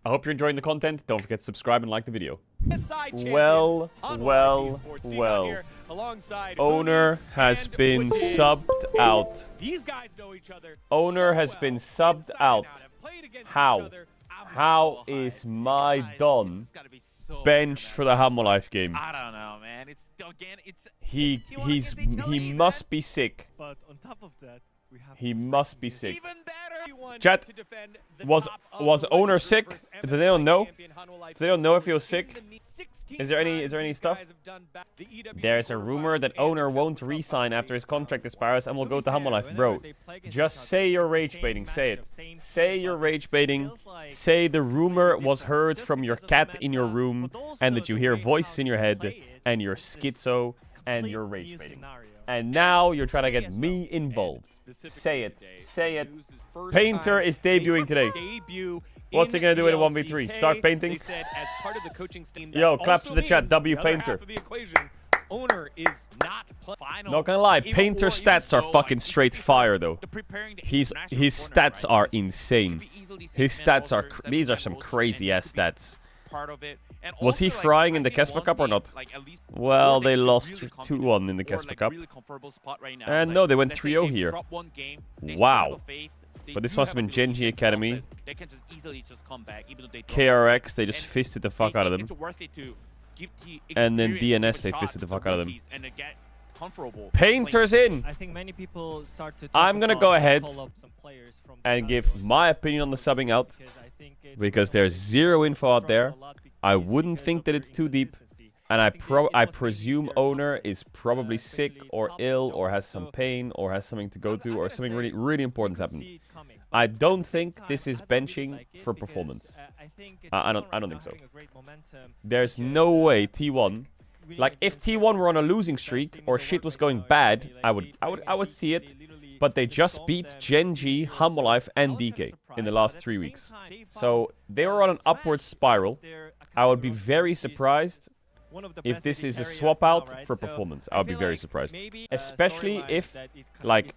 I hope you're enjoying the content. Don't forget to subscribe and like the video. Well. Oner has been subbed out. Oner has been subbed out. How? How is my Don benched for the Humble Life game? I don't know, man. He must be sick. But on top of that, he must be sick. Even better. Chat, was Oner sick? Does anyone know? Does anyone know if he was sick? Is there any stuff? There's a rumor that Oner won't re-sign after his contract expires and will go to Humble Life. Bro, just say you're rage baiting. Say it. Say you're rage baiting. Say the rumor was heard from your cat in your room and that you hear voices in your head and you're schizo and you're rage baiting. And now you're trying to get me involved. Say it. Say it. Painter is debuting today. What's he gonna do in a 1v3? Start painting? Yo, claps to the chat. W Painter. Not gonna lie, Painter stats are fucking straight fire though. His stats are insane. His stats are these are some crazy ass stats. Was he frying in the Kesper Cup or not? Well, they lost 2-1 in the Kesper Cup. And no, they went 3-0 here. Wow. But this must have been Genji Academy. KRX, they just fisted the fuck out of them. And then DNS, they fisted the fuck out of them. Painter's in! I think many people start to I'm gonna go ahead and give my opinion on the subbing out. Because there's zero info out there. I wouldn't think that it's too deep. And I presume Oner is probably sick or ill or has some pain or has something to go to or something really, really important happened. I don't think this is benching for performance. I don't think so. There's no way T1. Like if T1 were on a losing streak or shit was going bad, I would see it. But they just beat Genji, Humble Life, and DK in the last 3 weeks. So they were on an upward spiral. I would be very surprised if this is a swap out for performance. I would be very surprised. Especially if, like,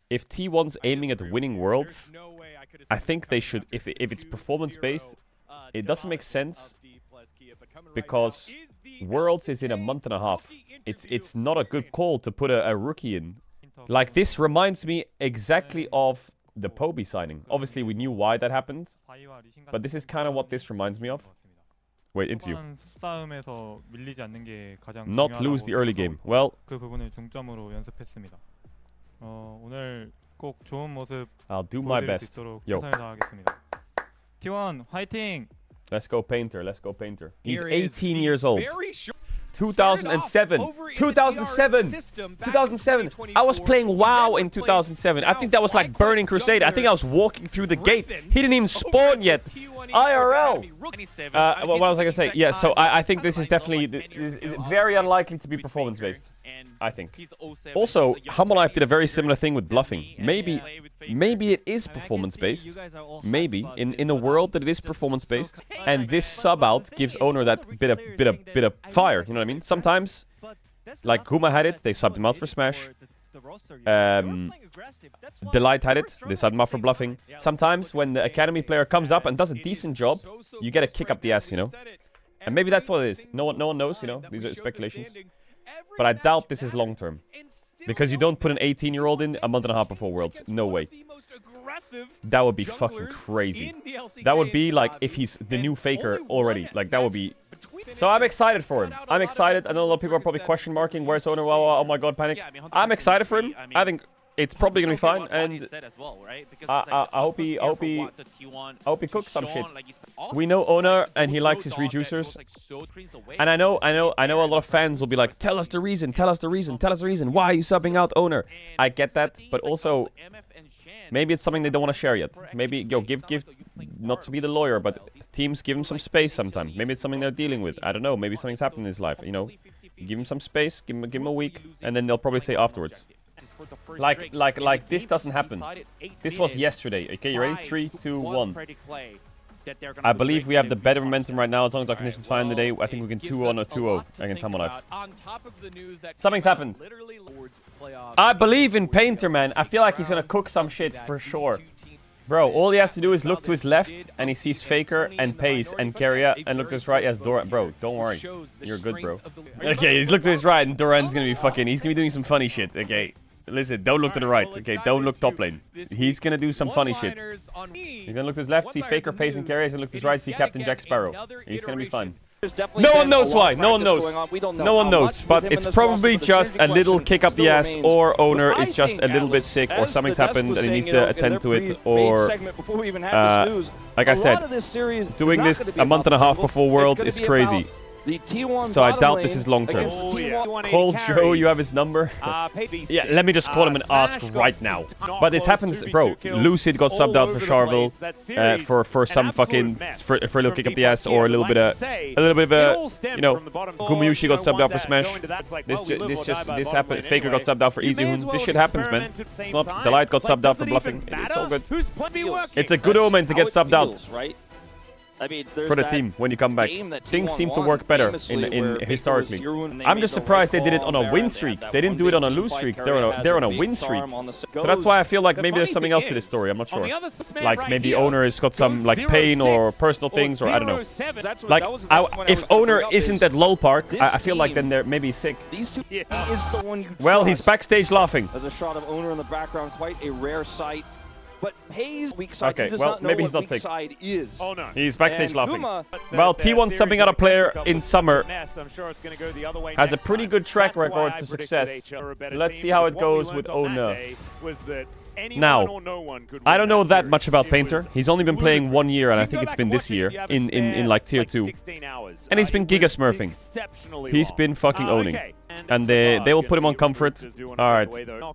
if T1's aiming at winning Worlds, I think they should, if it's performance-based, it doesn't make sense because Worlds is in a month and a half. It's not a good call to put a rookie in. Like, this reminds me exactly of the Poby signing. Obviously, we knew why that happened, but this is kind of what this reminds me of. Wait, interview. Not lose the early game. Well, I'll do my best. Yo. T1 화이팅! Let's go Painter. Let's go Painter. He's 18 years old. 2007. 2007. I was playing WoW in 2007. I think that was like Burning Crusade. I think I was walking through the gate. He didn't even spawn yet. IRL. What was I gonna say? Yeah. So I think this is definitely very unlikely to be performance based. I think. Also, Humble Life did a very similar thing with bluffing. Maybe it is performance based. Maybe in a world that it is performance based, and this sub out gives Oner that bit of fire. You know what I mean? Sometimes, like Guma had it, they subbed him out for Smash. Delight had it, they subbed him out for bluffing. Sometimes when the academy player comes up and does a decent job, you get a kick up the ass, you know. And maybe that's what it is. No one knows, you know. These are speculations. But I doubt this is long term. Because you don't put an 18-year-old in a month and a half before Worlds. No way. That would be fucking crazy. That would be like if he's the new Faker already. Like, that would be... So I'm excited for him. I'm excited. I know a lot of people are probably question marking where's Oner. Oh my god, panic. I'm excited for him. I think it's probably gonna be fine, and I hope he cooks some shit. We know Oner, and he likes his reducers. And I know a lot of fans will be like, tell us the reason. Why are you subbing out Oner? I get that, but also maybe it's something they don't want to share yet. Maybe give not to be the lawyer, but teams give him some space sometimes. Maybe it's something they're dealing with. I don't know. Maybe something's happened in his life. You know, give him some space, give him a week, and then they'll probably say afterwards. Like this doesn't happen. This was yesterday. Okay, you ready? 3, 2, 1. I believe we have the better momentum right now. As long as our conditions fine today, I think we can 2-1 or 2-0 against Humble Life. Something's happened. I believe in Painter, man. I feel like he's gonna cook some shit for sure. Bro, all he has to do is look to his left, and he sees Faker and Pace and Keria, and look to his right, he has Doran. Bro, don't worry. You're good, bro. Okay, he's looked to his right, and Doran's gonna be fucking... He's gonna be doing some funny shit, okay? Listen, don't look to the right, okay? Don't look top lane. He's gonna do some funny shit. He's gonna look to his left, see Faker, Pace, and Keria. He's gonna look to his right, see Captain Jack Sparrow. He's gonna be fun. No one knows why. No one knows. No one knows. But it's probably just a little kick up the ass, or Oner is just a little bit sick, or something's happened and he needs to attend to it, or... like I said, doing this a month and a half before Worlds is crazy. So I doubt this is long term. Call Joe, you have his number? Yeah, let me just call him and ask right now. But this happens, bro. Lucid got subbed out for Charvel for some fucking for a little kick up the ass, or a little bit of a, you know, Gumayushi got subbed out for Smash. This happened. Faker got subbed out for Easy Hoon. This shit happens, man. It's not. Delight got subbed out for bluffing. It's all good. It's a good omen to get subbed out. I mean, for the team when you come back. Things seem to work better in historically. I'm just surprised they did it on a win streak. They didn't do it on a lose streak. They're on a win streak. So that's why I feel like maybe there's something else to this story. I'm not sure. Like maybe Oner has got some like pain or personal things, or I don't know. Like if Oner isn't at LoL Park, I feel like then they're maybe sick. Well, he's backstage laughing. There's a shot of Oner in the background, quite a rare sight. But Hayes' weak side, okay, well, maybe he's not sick. Is. Oh, no. He's backstage laughing. Well, T1 subbing out a player in summer has a pretty good track record to success. Let's see how it goes with Oner. Now, I don't know that much about Painter. He's only been playing 1 year, and I think it's been this year, in like Tier 2. And he's been Giga Smurfing. He's been fucking owning. And they will put him on comfort. Alright,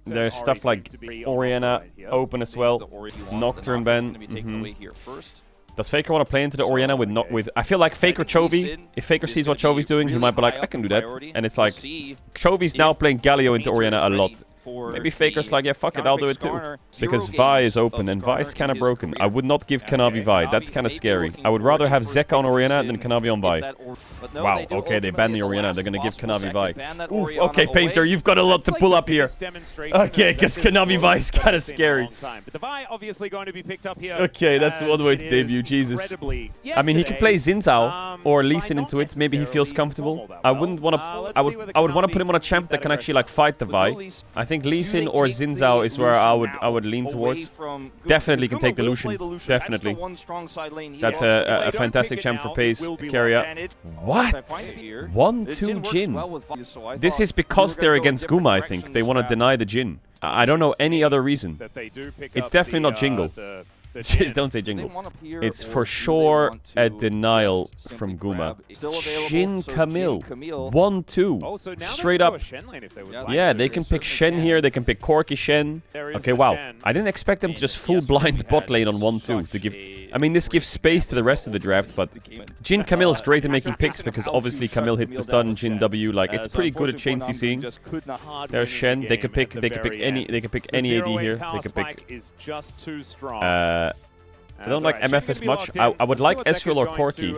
there's stuff like Orianna open as well. Nocturne ban. Does Faker want to play into the Orianna with I feel like Faker Chovy, if Faker sees what Chovy's doing, he might be like, I can do that. And it's like, Chovy's now playing Galio into Orianna a lot. Maybe Faker's like, yeah, fuck it, I'll do it too. Because Vi is open, and Vi is kind of broken. I would not give Kanavi Vi, that's kind of scary. I would rather have Zeka on Orianna than Kanavi on Vi. Wow, okay, they banned the Orianna, they're gonna give Kanavi Vi. Oof, okay, Painter, you've got a lot to pull up here. Okay, because Kanavi Vi is kind of scary. Okay, that's one way to debut, Jesus. I mean, he could play Xin Zhao or Lee Sin into it, maybe he feels comfortable. I wouldn't want to, I would want to put him on a champ that can actually like fight the Vi. I think Lee Sin or Xin Zhao is where I would lean towards. Definitely can take the Lucian. Definitely. That's a fantastic champ for Pace. Keria. What? 1-2 Jhin. This is because they're against Guma, I think. They want to deny the Jhin. I don't know any other reason. It's definitely not Jingle. Don't say Jingle. It's for sure a denial from Guma. Shin Camille. 1-2. Straight up. Yeah, they can pick Shen here. They can pick Corki Shen. Okay, wow. I didn't expect them to just full blind bot lane on 1-2 to give... I mean, this gives space to the rest of the draft, but Jhin Camille is great at making picks because obviously Camille hits the stun, Jhin W, like it's pretty good at chain CCing. There's Shen. They could pick any AD here. They could pick I don't like MF as much. I would like Ezreal or Corki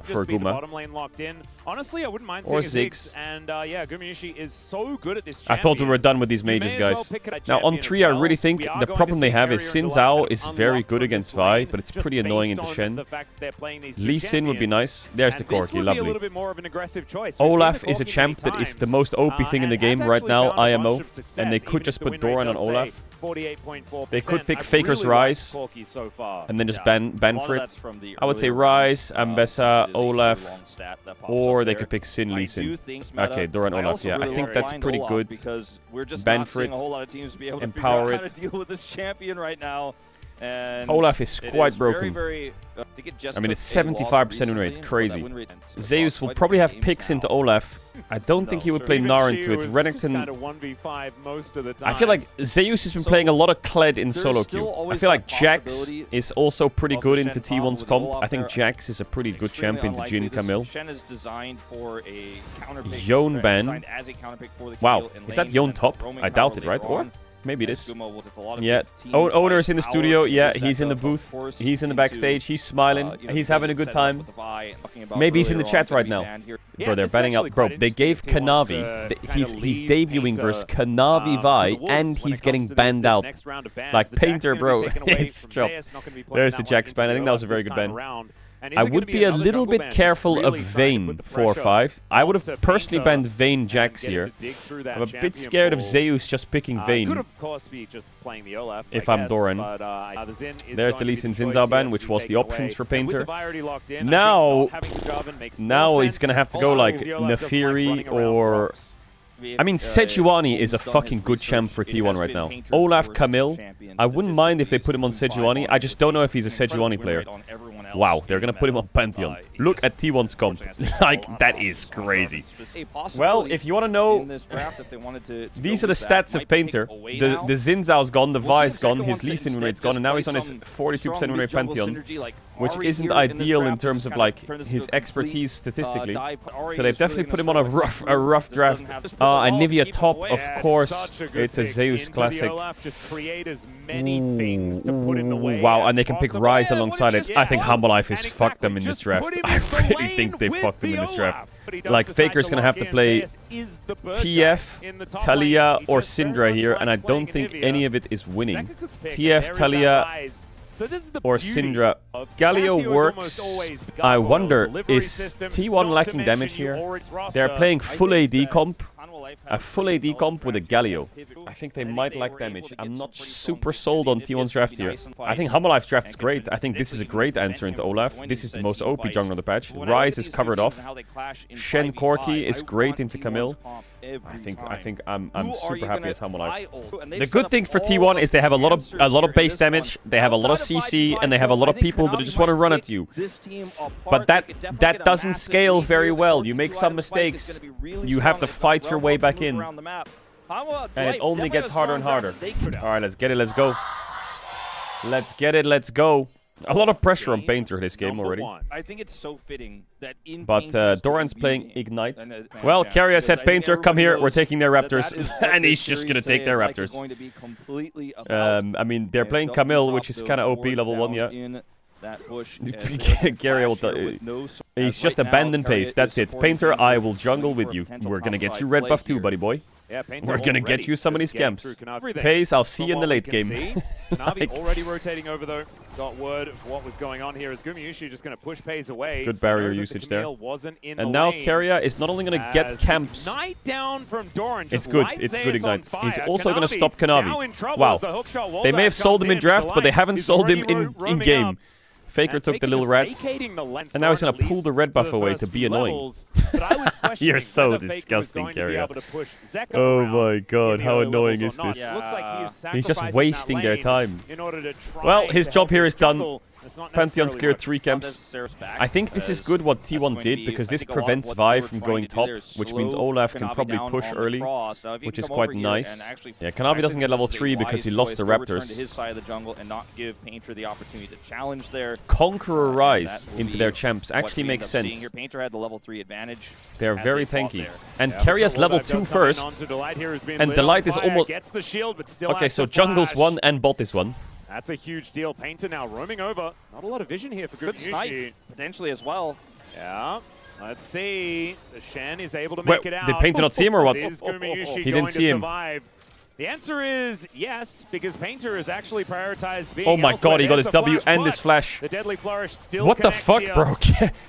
for Guma. Honestly, I wouldn't mind or Ziggs. And yeah, Gumayushi is so good at this champion. I thought we were done with these mages, guys. Now on 3, I really think the problem they have is Xin Zhao is very good against Vi, but it's pretty annoying into Shen. Lee Sin would be nice. There's the Corki, lovely. Olaf is a champ that is the most OP thing in the game right now, IMO, and they could just put Doran on Olaf. They could pick Faker's Rise and then just ban for it. I would say Rise, Ambessa, Olaf, or they could pick Sin, Lee Sin. Okay, Doran, Olaf, yeah. I think that's pretty good. Ban for it, empower it. Olaf is quite broken. I mean, it's 75% win rate. Crazy. Zeus will probably have picks into Olaf. I don't think he would play Gnar into it. Renekton... I feel like Zeus has been playing a lot of Kled in solo queue. I feel like Jax is also pretty good into T1's comp. I think Jax is a pretty good champion to Jhin Camille. Yone ban. Wow, is that Yone top? I doubt it, right? Or? Maybe it is. Gumo will take a lot of Yeah. team Oner's in the fight studio. power Yeah, for he's in the Zeka, booth. of course, He's in the into, backstage. He's smiling. you know, He's having a good set it up time. with the Vi, talking about Maybe he's in the earlier chat on, right the now. band here. Bro, they're betting out. Bro, they gave Kanavi. He's debuting versus Kanavi Vi, and he's getting banned out. Like Painter, bro. It's chop. There's the Jax ban. I think that was a very good ban. I would be a little bit careful of Vayne 4-5. I would have personally banned Vayne Jax here. I'm a bit scared of Zeus just picking Vayne. Could of course be just playing the Olaf, if I'm Doran. There's the Lee Sin Zinzao ban, which was the options for Painter. Now he's gonna have to go like Nefiri or... I mean, Sejuani is a fucking good champ for T1 right now. Olaf Camille, I wouldn't mind if they put him on Sejuani. I just don't know if he's a Sejuani player. Wow, they're gonna put him on Pantheon. Look at T1's comp. Like, that is crazy. Well, if you want to know, these are the stats of Painter. The Zinzao's gone, the Vi's gone, his Lee Sin win rate's gone, and now he's on his 42% win rate Pantheon, which isn't ideal in terms of like his expertise statistically. So they've definitely put him on a rough draft. And Nivea top, of course. It's a Zeus classic. Wow, and they can pick Rise alongside it. I think Humble Life has fucked them in this draft. I really think they fucked them in this draft. Like, Faker's gonna have to play TF, Talia, or Syndra here, and I don't think any of it is winning. TF, Talia, or Syndra. Galio works. I wonder, is T1 lacking damage here? They're playing full AD comp. A full AD comp with a Galio. I think they might lack damage. I'm not super sold on T1's draft here. I think Humble Life's draft is great. I think this is a great answer into Olaf. This is the most OP jungler on the patch. Rise is covered off. Shen Corki is great into Camille. I think I'm super happy as Humble Life. The good thing for T1 is they have a lot of base damage, they have a lot of CC, and they have a lot of people that just want to run at you. But that doesn't scale very well. You make some mistakes, you have to fight your way back in. And it only gets harder and harder. Alright, let's get it, let's go. Let's get it, let's go. A lot of pressure on Painter this game already. I think it's so fitting that in but Doran's playing Ignite. Well, Carrier said, Painter, come here, we're taking their Raptors. And he's just gonna take their Raptors. I mean, they're playing Camille, which is kind of OP level 1, yeah. Carrier will he's just abandoned pace, that's it. Painter, I will jungle with you. We're gonna get you red buff too, buddy boy. Yeah, we're gonna get you some of these camps. Pace, I'll see you in the late game. Kanavi already rotating over though. Got word of what was going on here. Is Gumayushi just gonna push Pace away? Good barrier usage there. And now Carrier is not only gonna get camps. Ignite down from Doran. It's good. It's good Ignite. He's also gonna stop Kanavi. Wow. They may have sold him in draft, but they haven't sold him in game. Faker took the little rats, and now he's gonna pull the red buff away to be annoying. You're so disgusting, Carrier. Oh my god, how annoying is this? He's just wasting their time. Well, his job here is done. Pantheon's cleared 3 camps. I think this is good what T1 did, because this prevents Vi from going top, which means Olaf can probably push early, which is quite nice. Yeah, Kanavi doesn't get level 3 because he lost the Raptors. Conqueror Rise into their champs actually makes sense. They're very tanky. And Carrier's level 2 first, and Delight is almost... Okay, so jungle's 1 and bot is 1. That's a huge deal. Painter now roaming over. Not a lot of vision here for good snipe, potentially as well. Yeah. Let's see. The Shen is able to make it out. Did Painter not see him or what? Is Gumayushi He didn't see him. Survive? The answer is yes, because Painter is actually prioritized being oh my god, he got his There's W flash, and his flash. The deadly flourish still what the fuck, here. bro?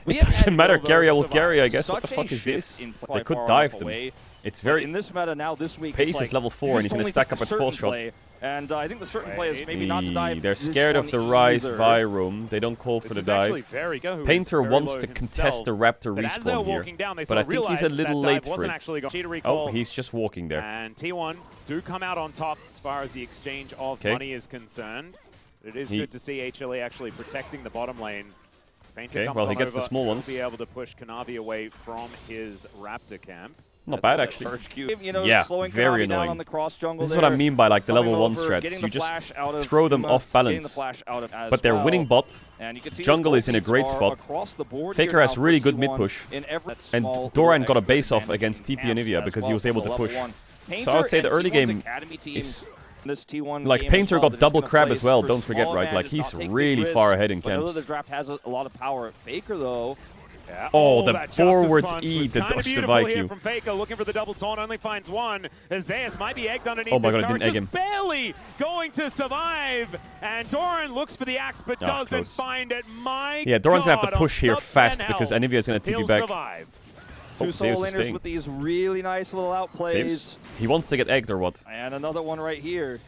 It doesn't matter. Carrier will carry, I guess. What the fuck is this? They could dive them. It's very... In this meta now, this week, Pace is level 4 and he's going to stack up at full shot. And I think the certain play is maybe not to dive. They're scared of the Rise Vi room. They don't call for the dive. Painter wants to contest the Raptor respawn here. But I think he's a little late for it. Oh, he's just walking there. And T1 do come out on top as far as the exchange of money is concerned. It is good to see HLA actually protecting the bottom lane. Okay, well, he gets the small ones. He'll be able to push Kanavi away from his Raptor camp. Not bad, actually. Yeah, very annoying. This is what I mean by like the level 1 strats. You just throw them off balance. But they're winning bot. Jungle is in a great spot. Faker has really good mid push. And Doran got a base off against TP and Nivea because he was able to push. So I would say the early game is This T1 Like, game Painter as well, got that double gonna crab play as well, for don't forget, smaller right? man, Like, does he's not take really big far risks, ahead in but knows camps. the draft has a lot of power. Faker, though, Yeah. Oh, the that justice forwards punch E, was the kinda dodge the beautiful here IQ. from Faker, looking for the double taunt, only finds one. As Zeus might be egged underneath Oh my this God, I turret, didn't egg just him. barely going to survive. And Doran looks for the axe, but doesn't close. find it. My Yeah, Doran's gonna have God, to push on here sub fast 10 because health, Anivia's gonna TP he'll back. survive. Oh, two Zeus soul is laners staying. with these really nice little outplays. Zeus? He wants to get egged or what? And another one right here.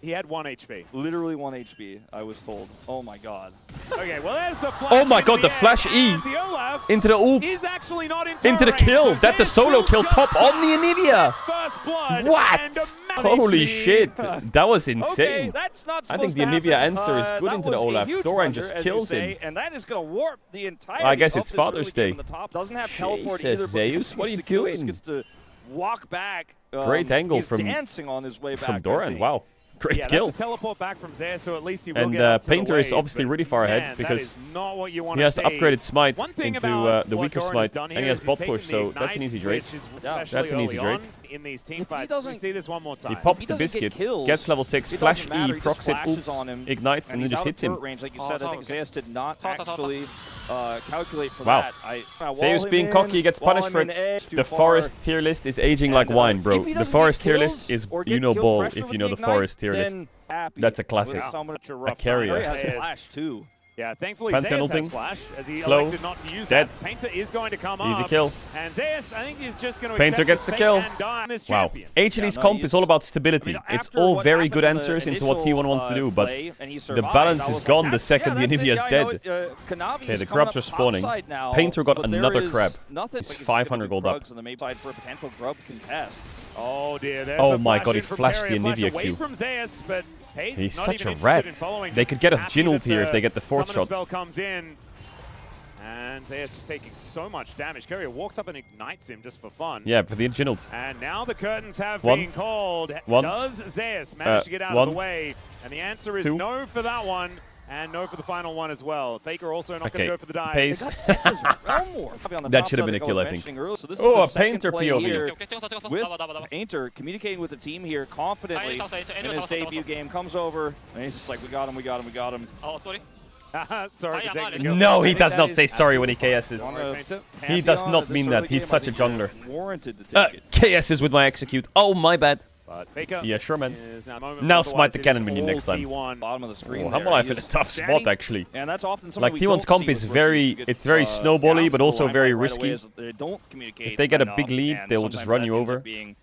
He had 1 HP. Literally 1 HP, I was told. Oh my god. Okay, well there's the flash. Oh my into God, the air, flash E and the Olaf into the ult, is actually not in into the turret range, kill. so That's a Zeus solo will kill just top on the Anivia. First blood What? and a massive Holy HP. shit, that was Okay, insane. that's not I think supposed the to Anivia happen. answer is good That into the was a Olaf. huge Doran blunder, just as you kills say, him. and that is going to warp the entire. I guess it's Father's Day. Doesn't have teleport Jesus, either. Zeus, what are you Just doing? gets to walk back. Great angle he's from dancing on his way back. From I Doran, think. wow. Great Yeah, kill. that's a teleport back from Zeus, so at least he will And get up to the Painter is wave, obviously but really far man, ahead because that is not what you want he has to upgraded Smite One thing into about the what weaker Doran has Smite, done and he here has is bot he's push, taken so the that's an Ignite, easy Drake. which is Yeah, especially that's an easy early Drake. on in these team If he fights. We doesn't- see this one more time. He pops he the doesn't get biscuit, kills, gets level 6, it flash doesn't matter, E, he just procs it, flashes oops, on him, ignites, and then he's just out hits of him. turret range, like you Oh, said. I top, think okay. Zeus did not Top. actually calculate for Wow. that. I Zeus wall being him cocky in, gets wall punished him for in it. edge, too The far. forest tier list is aging like And, wine, if bro. he The doesn't forest get tier kills list is, or you get know, kill ball pressure if with you know the Ignite, forest tier list. then happy. That's a classic. With someone- Such a rough carrier. time. He has Zeus. flash too. Yeah, thankfully Pantheon Zeus has ulting. flash, as he Slow. elected not to use Dead. that. Painter is going to come Easy up. kill. And Zeus, I think he's just going to Painter accept gets his the fate kill. and die on this Wow. champion. HLE's no, comp he's- is all about stability. I mean, It's after all what very happened good in the answers into what initial, T1 wants to do, but play, and he the survived, balance I is was gone like, the second the that's it, Anivia is yeah, I dead. know, Kanavi Okay, is the coming grubs up are spawning. topside now, Painter got but there another is crab. nothing- He's like, it's 500 gonna be gold up. Krugs on the main side for a potential grub contest. Oh dear, there's Oh the my flash God, he in from flashed the Carrier, flash Anivia away Q. from Zeus, but Hayes He's not such even a interested rat. in following. They could get a Happy Jin that ult here if they get the fourth summoner shot. spell comes in. And Zeus just taking so much damage. Carrier walks up and ignites him just for fun. Yeah, for the Jin ult. And now the curtains have One. been called. One. Does Zeus manage to get out one. of the way? And the answer is Two. no for that one, and no for the final one as well. Faker also not going Okay, to go for the dive. Pace. That should have been a kill, I think. Oh, a Painter POV. With Painter communicating with the team here confidently in his debut game, comes over, and he's just like, we got him, we got him, we got him. Oh, sorry. Sorry for taking the kill. No, he think does that not is say sorry when he KS's. On Sorry, the Painter. He does Pantheon not at this mean early that. He's game, such I a think you're jungler. Warranted to take it. KS's with my execute. Oh, my bad. But Faker Yeah, sure, man. is now, moment, Now otherwise smite the it is cannon minion next all time. T1. Bottom of the screen Oh, there. Humble Life in a He's tough standing, spot, actually. and that's often something Like, we T1's don't comp see is with very- rookies. You get, it's very snowbally, down but the also line very right away risky. as they don't communicate If they get a enough, big lead, and they will just sometimes run that you ends up over. being,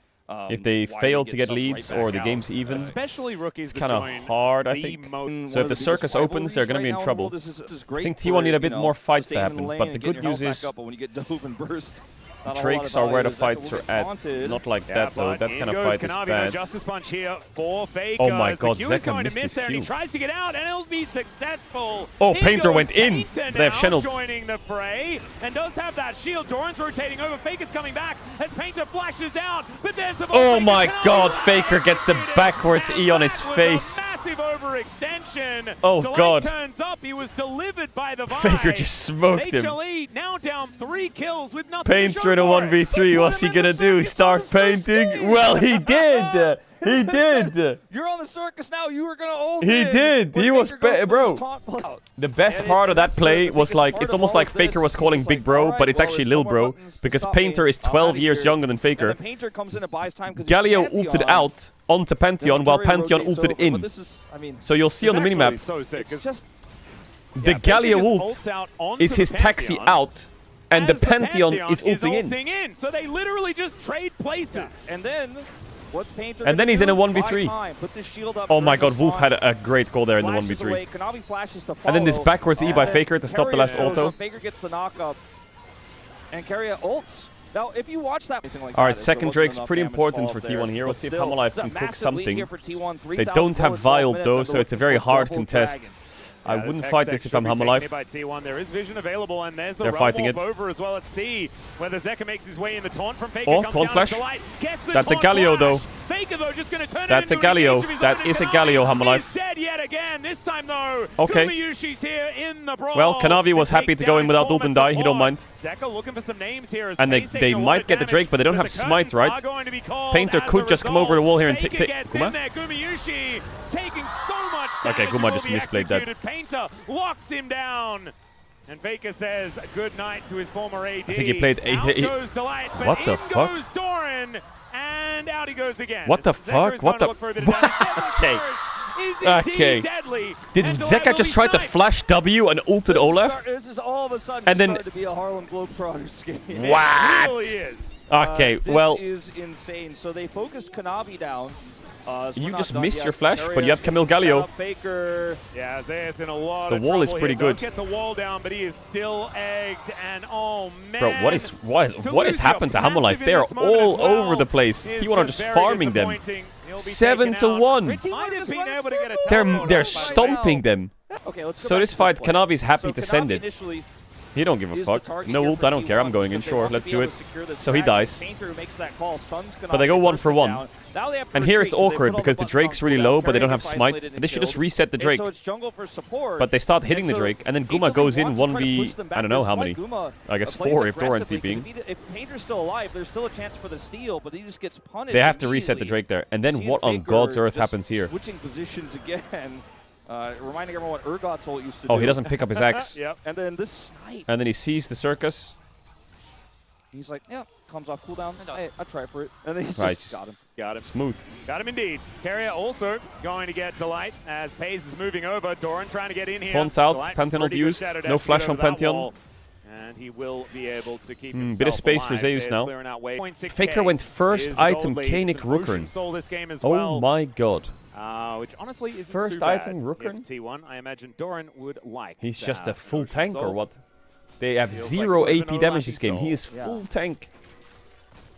If they why fail they to get subbed leads right or back the out. game's even, Especially rookies it's that kind of join hard, I the think. most- So One if of the biggest circus opens, they're rivalries going to be right in now trouble. world. This is I great think for, T1 need a you bit know, more fights to staying in happen, the lane but the and getting good your news health is back up, but when you get dove and burst, not a lot Drakes of are where value the as that fights will are get at. taunted. Not like Yeah, that, though. but That in kind of goes fight is Kanavi, bad. No Justice Punch here for Faker. Oh my as God, the Q is Zeka going to missed miss his there, and he Q. tries to get out, and he'll be successful. Oh, Here Painter goes went in. Painter They have now Shenled. joining the fray, and does have that shield. Doran's rotating over. Faker's coming back as Painter flashes out, but there's the ball. Oh Faker my cannot God, run. Faker gets the backwards E on his That was face. a massive overextension. Oh, Delight God. turns up. He was delivered by the vibe. Faker just smoked him. HLE now down 3 kills with nothing to Painter show in a for it. 1v3. Put What's he him in gonna the do? circus Start on his first painting? game. Well, he did. He did. You're on the circus now. You were gonna own He it. did. When He was Faker goes for bro. his taunt pull-out. The best And part of that that's the play was biggest like, part it's of almost all like of Faker this. was calling He's Big like, Bro, "Alright, but it's well, actually there's Lil no more Bro, buttons to because stop me. Painter is I'm 12 outta years here." younger than And Faker. then Painter comes in and buys time 'cause he's Galio Pantheon. ulted out onto Pantheon while Then Pantheon rotates ulted over, in. but this is, I mean, So you'll see on the It's minimap, actually so sick. it's just the Yeah, Faker Galio just ult ults out onto is his the taxi Pantheon, out, and the as Pantheon is ulting in. ulting in. So they literally just trade places. and then what's Painter And then gonna he's in a do? 1v3. Buy time, puts his shield up Oh my during God, the Wolf spawn, had a great goal there in the flashes 1v3. away, Kanavi flashes to And then this follow, backwards E by and Faker to stop the Carrier last goes auto. up, Faker gets the knock up, and Carrier ults. Now, if you watch that, anything like All right, that, second there wasn't Drake's enough pretty damage important fall for there, T1 here. We'll but see if still, Humble Life it's a can cook massive lead something. here for T1, They don't have 3,412 Vial minutes though, of so it's a very looking for hard double contest. dragon. I wouldn't fight this if I'm Hammerlife. By T1. There is vision available, and there's the They're fighting it. over as well at C, where the Zeka makes his way in. The taunt from Faker Oh, comes taunt down flash. to Delight. That's a Galio, though. Faker, though, just going to turn That's it a into Galio. engage of his That own, is a and Galio, Kanavi Hammerlife. is dead yet again. This time, though, Okay. Gumayushi's here in the brawl. Well, Kanavi was And happy takes to go down in without his ult and die. He don't mind. Zeka looking for some names here. As And Faze they taking a lot might of get the damage, Drake, but they don't have the smite, curtains right? are going to be called Painter as could a just come over the wall here and Faker take gets Guma. in there. Gumayushi taking so much damage. Okay, Guma and just will be misplayed that. executed. Painter locks him down. And Faker says good night to his former AD. I think he played Out goes Delight, but What the in fuck? goes Doran, and out he goes again. What the Zeka fuck? is What going to the- look for a bit of damage. Okay. Is Okay. indeed deadly. Did And Delight Zeka will just be try to sniped. flash W and ulted Olaf? This is all of a sudden And then- starting to be a Harlem Globetrotters game. It What? really is. Okay, This well, is insane. So they focused Kanavi down. So you we're just not done missed yet. your flash, but Carrier you have Camille set Galio. up Faker. Yeah, Zayas in a lot The of wall is trouble pretty here. good. Does get the wall down, but he is still egged, and oh man. Bro, what has lose happened to your Hammerlife? passive in They're this moment all as well over the place. is T1 are just very farming them. disappointing. He'll be 7 taken to out. 1. Might have been able to get a They're teleport they're off by stomping them. Okay, let's go So back this to fight, play. Kanavi's happy So to send Kanavi it. initially He don't give a is the fuck. target No here ult, for I don't care. I'm T1 going in, because they sure. want to Let's be do able it. to secure this So he frag. dies. Painter who makes that call, stuns But they go Kanavi, 1 for bursts 1. him down. Now they have to And here it's retreat 'cause they awkward put all because the buttons Drake's on really cooldown. low, but they Carrier don't have gets smite. isolated and They should just killed. reset the And Drake. so it's jungle for support. But they start hitting the so Drake, and then HLE Guma goes in wants to try to 1v... push them I back. don't know This how is why many. Guma I guess plays 4 if Doran's aggressively, 'cause TPing. if Painter's still alive, there's still a chance for the steal, but he just gets punished. They have to reset the immediately. Drake there. And then Seeing what on Faker God's earth just happens here? Switching positions again. Reminding everyone what Urgot's ult used to Oh, do. he doesn't pick up his axe. Yep. And then this snipe. And then he sees the circus. He's like, yeah, comes off cooldown. Hey, I try for it. And then he's Right. just got him. Got him. Smooth. Got him indeed. Carrier also going to get Delight as Paze is moving over. Doran trying to get in here. Taunts out, Delight, Pantheon pretty ult good used. shadow No dash flash to on get over that Pantheon. wall. And he will be able to keep Bit of himself space for alive. Zeus Zayas now. clearing out way. 0.6K Faker went first is the item, gold lead. Kanik It's an Ocean Rookrun. Soul this game as Oh well. my god. Which honestly isn't First too bad. item, Rookrun? If T1, I imagine Doran would like. He's to just a have full an Ocean tank or Soul. what? They have Feels 0 like AP damage this game. Soul. He is Yeah. full tank.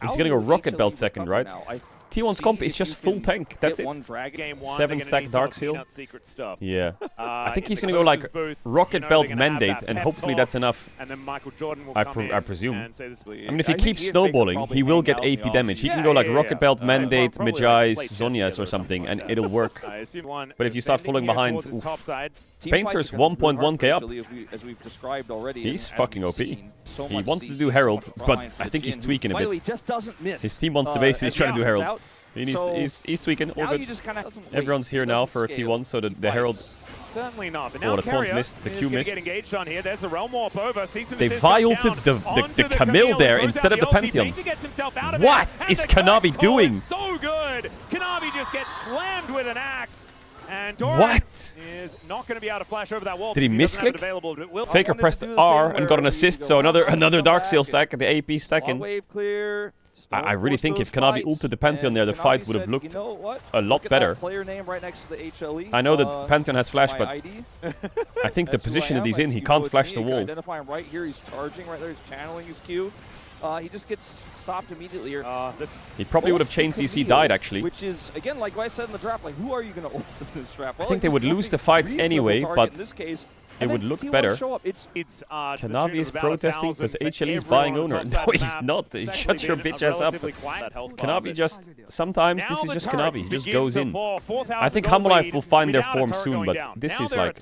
He's How gonna go will rocket HLE belt second, recover right? now? I T1's see comp if is you just full can tank. That's get it. one dragon. Game 1, 7 they're gonna stack need Dark some Seal. peanut secret stuff. Yeah. I think in he's the gonna go like coach's booth, rocket you know belt they're gonna have mandate, that and pep hopefully talk, that's enough. And then Michael Jordan will I come in presume. and say this. I mean, if he I think keeps he and Faker snowballing, probably he will hang get out in AP the damage. He offseason. can go like Yeah, rocket belt, yeah. mandate, Probably like Mejai's, play test Zonias together or or something something, like and that. it'll work. I assume one But if you start defending falling here behind, towards his oof. top side. Painter's Team fights are gonna be 1.1k up. actually, as we've described already. He's and as fucking we've OP. seen, so He much wanted to CC, do so Herald, much but frontline I for think he's Jhin, who, tweaking a by the bit. way, just doesn't miss. His team wants to basically as try to do he Herald. comes out. He's tweaking. All Now you good. just kind of Everyone's here now for a T1, so the Herald. Certainly not. But Oh, now the taunt Carrier missed, the is Q gonna missed. get engaged on here. There's the realm warp over. They violted the Camille there instead of the Pantheon. What is Kanavi doing? So good. Kanavi just gets slammed with an axe. And Doran What? is not going to be able to flash over that wall. Did he because doesn't have it misclick? available, but it will- Faker wanted to pressed do the R thing and got an where assist, you so go another back Dark Seal and stack, the AP stacking. wave clear. Just don't I really force think those if Kanavi fights. ulted the Pantheon And there, the Kanavi fight would have said, looked you know what? a lot Look at better. that player name right next to the HLE. I know that Pantheon has flash, my but ID. I think the That's who I position that am. he's I in, see he you can't know it's flash me. the You can wall. Identify him right here. He's charging right there. He's channeling his Q. He just gets stopped immediately here. He probably would have Ults chain to CC Camille, died, actually. Which is, again, like I said in the draft, like, who are you going to ult in this draft? Well, think they he's would the lose only the fight reasonable anyway, target but in this case. it And would then look T1 better. Show up. It's Kanavi is protesting because HLE is buying Oner. No, he's not. Shut your bitch ass up. Kanavi just... Sometimes this is just Kanavi. He just goes in. I think Hammerlife will find their form soon, but this is like...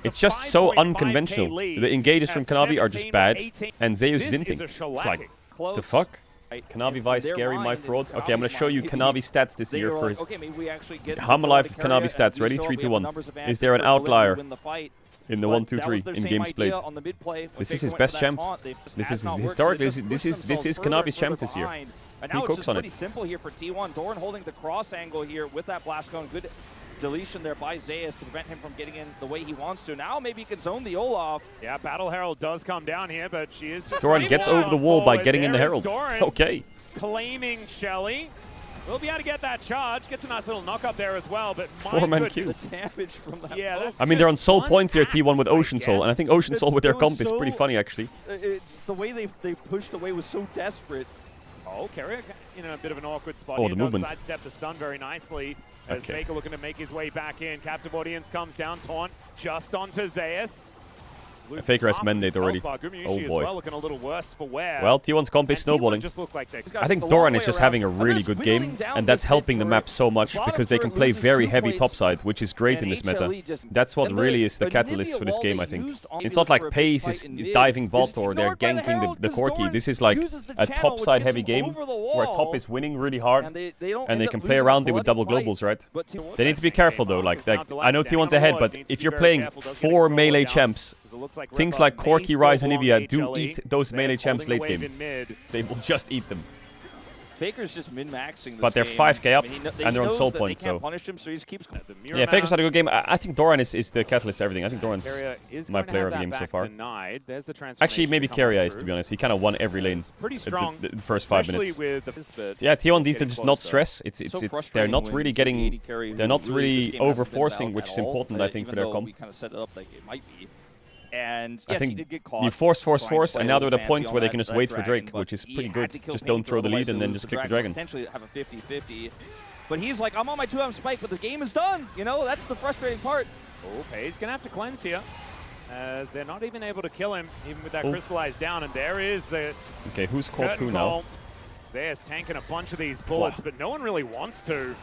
It's just so unconventional. The engages from Kanavi are just bad, and Zeus is inting. It's like, the fuck? Kanavi Vice, scary, my fraud. Okay, I'm gonna show you Kanavi stats this year first. Hammerlife Kanavi stats, ready? 3, 2, 1. Is there an outlier in the 1, 2, 3 in games played? This is his best champ. This is historically, this is Kanavi's champ this year. And He now it's cooks just on pretty it. simple here for T1. Doran holding the cross angle here with that blast cone. Good deletion there by Zayas to prevent him from getting in the way he wants to. Now maybe he can zone the Olaf. Yeah, Battle Herald does come down here, but she is just Doran way gets more over the wall by forward. getting in the There is Herald. Doran Okay. claiming Shelly. We'll be able to get that charge. Gets a nice little knock up there as well, but my 4-man goodness. Q. The damage from that. Yeah, bow. that's I mean, they're on just soul one points here, T1 with axe, I Ocean Soul, and I think guess. Ocean Soul with their It was comp is pretty so- funny, actually. It's the way they pushed away was so desperate. Oh, Carrier in a bit of an awkward spot. Oh, He the does movement. sidestep the stun very nicely. As Okay. Faker looking to make his way back in. Captive audience comes down, taunt just onto Zeus. Faker has mandate already. Oh As boy. well, looking a little worse for wear. Well, T1's comp is And T1 snowballing. just look like they're I think Doran is just having a really good game, and that's helping the map so much because they can play very heavy topside, which is great in this meta. That's what really is the catalyst for this game, I think. It's not like Pace is diving bot or they're ganking the Corki. This is like a topside heavy game where top is winning really hard, and they can play around it with double globals, right? They need to be careful though. Like I know T1's ahead, but if you're playing 4 melee champs, things like Corki, Ryze, and Ivia do eat those melee champs late game. They will just eat them. Faker's just min-maxing this But they're game. 5k up, I mean, and they're on soul they points, can't so... punish him, so he just keeps going. Yeah, Faker's had a good game. I think Doran is the catalyst to everything. I think Doran's my player of the game so far. Actually, maybe Keria is, to be honest. He kind of won every lane Pretty strong, the first 5 minutes. With the Yeah, T1 needs to just not stress. They're not really getting... They're They're not really over-forcing, which is important, I think, for their comp. We kind of set it up like it might be. And I yes, he think did get caught. you force, trying to play and a now they're at little a point fancy where they on can just that wait for dragon, Drake, but which is he pretty had good. to kill Just don't Painter, throw the lead otherwise and they then lose just the click the dragon. Potentially have a 50-50. But he's like, I'm on my 2M spike, but the game is done. You know, that's the frustrating part. Oh, he's going to have to cleanse here. As they're not even able to kill him, even with that Oh. crystallized down. And there is the Okay, who's called curtain who call. now? Zeus tanking a bunch of these bullets, but no one really wants to.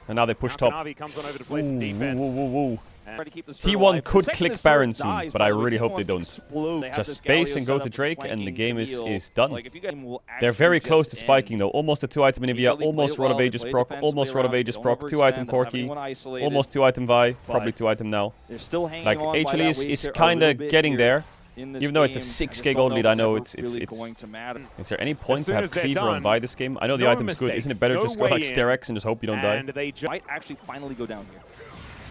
And now they push Now top. Kanavi comes on over to play some Ooh, defense. woo, woo, woo. Try to keep this turtle T1 alive. could The second click this turtle Baron soon, dies, but by I the way, really hope T1 they don't. explodes. They have Just this space Galio and go set to up Drake, and the flanking game Camille. is done. Like, if you guys will They're actually very close to just spiking end. though. Almost a 2-item Inivia, Usually almost play Rod of well, Ages play proc, defensively almost Rod of around, Ages don't proc, overextend, 2-item don't have Corki, anyone isolated. almost 2-item Vi, probably But 2-item now. They're still hanging Like on by HLE that is wager a kind little of bit getting here there. in this Even though it's a game. 6k I just gold don't lead, I know it's it's really going to matter. Is there any point to soon have as they're Cleaver on done, Vi this game? I know the no item's good. Isn't it mistakes, better no just go like way in. Sterex and just hope you don't die? And they Might actually finally go down here.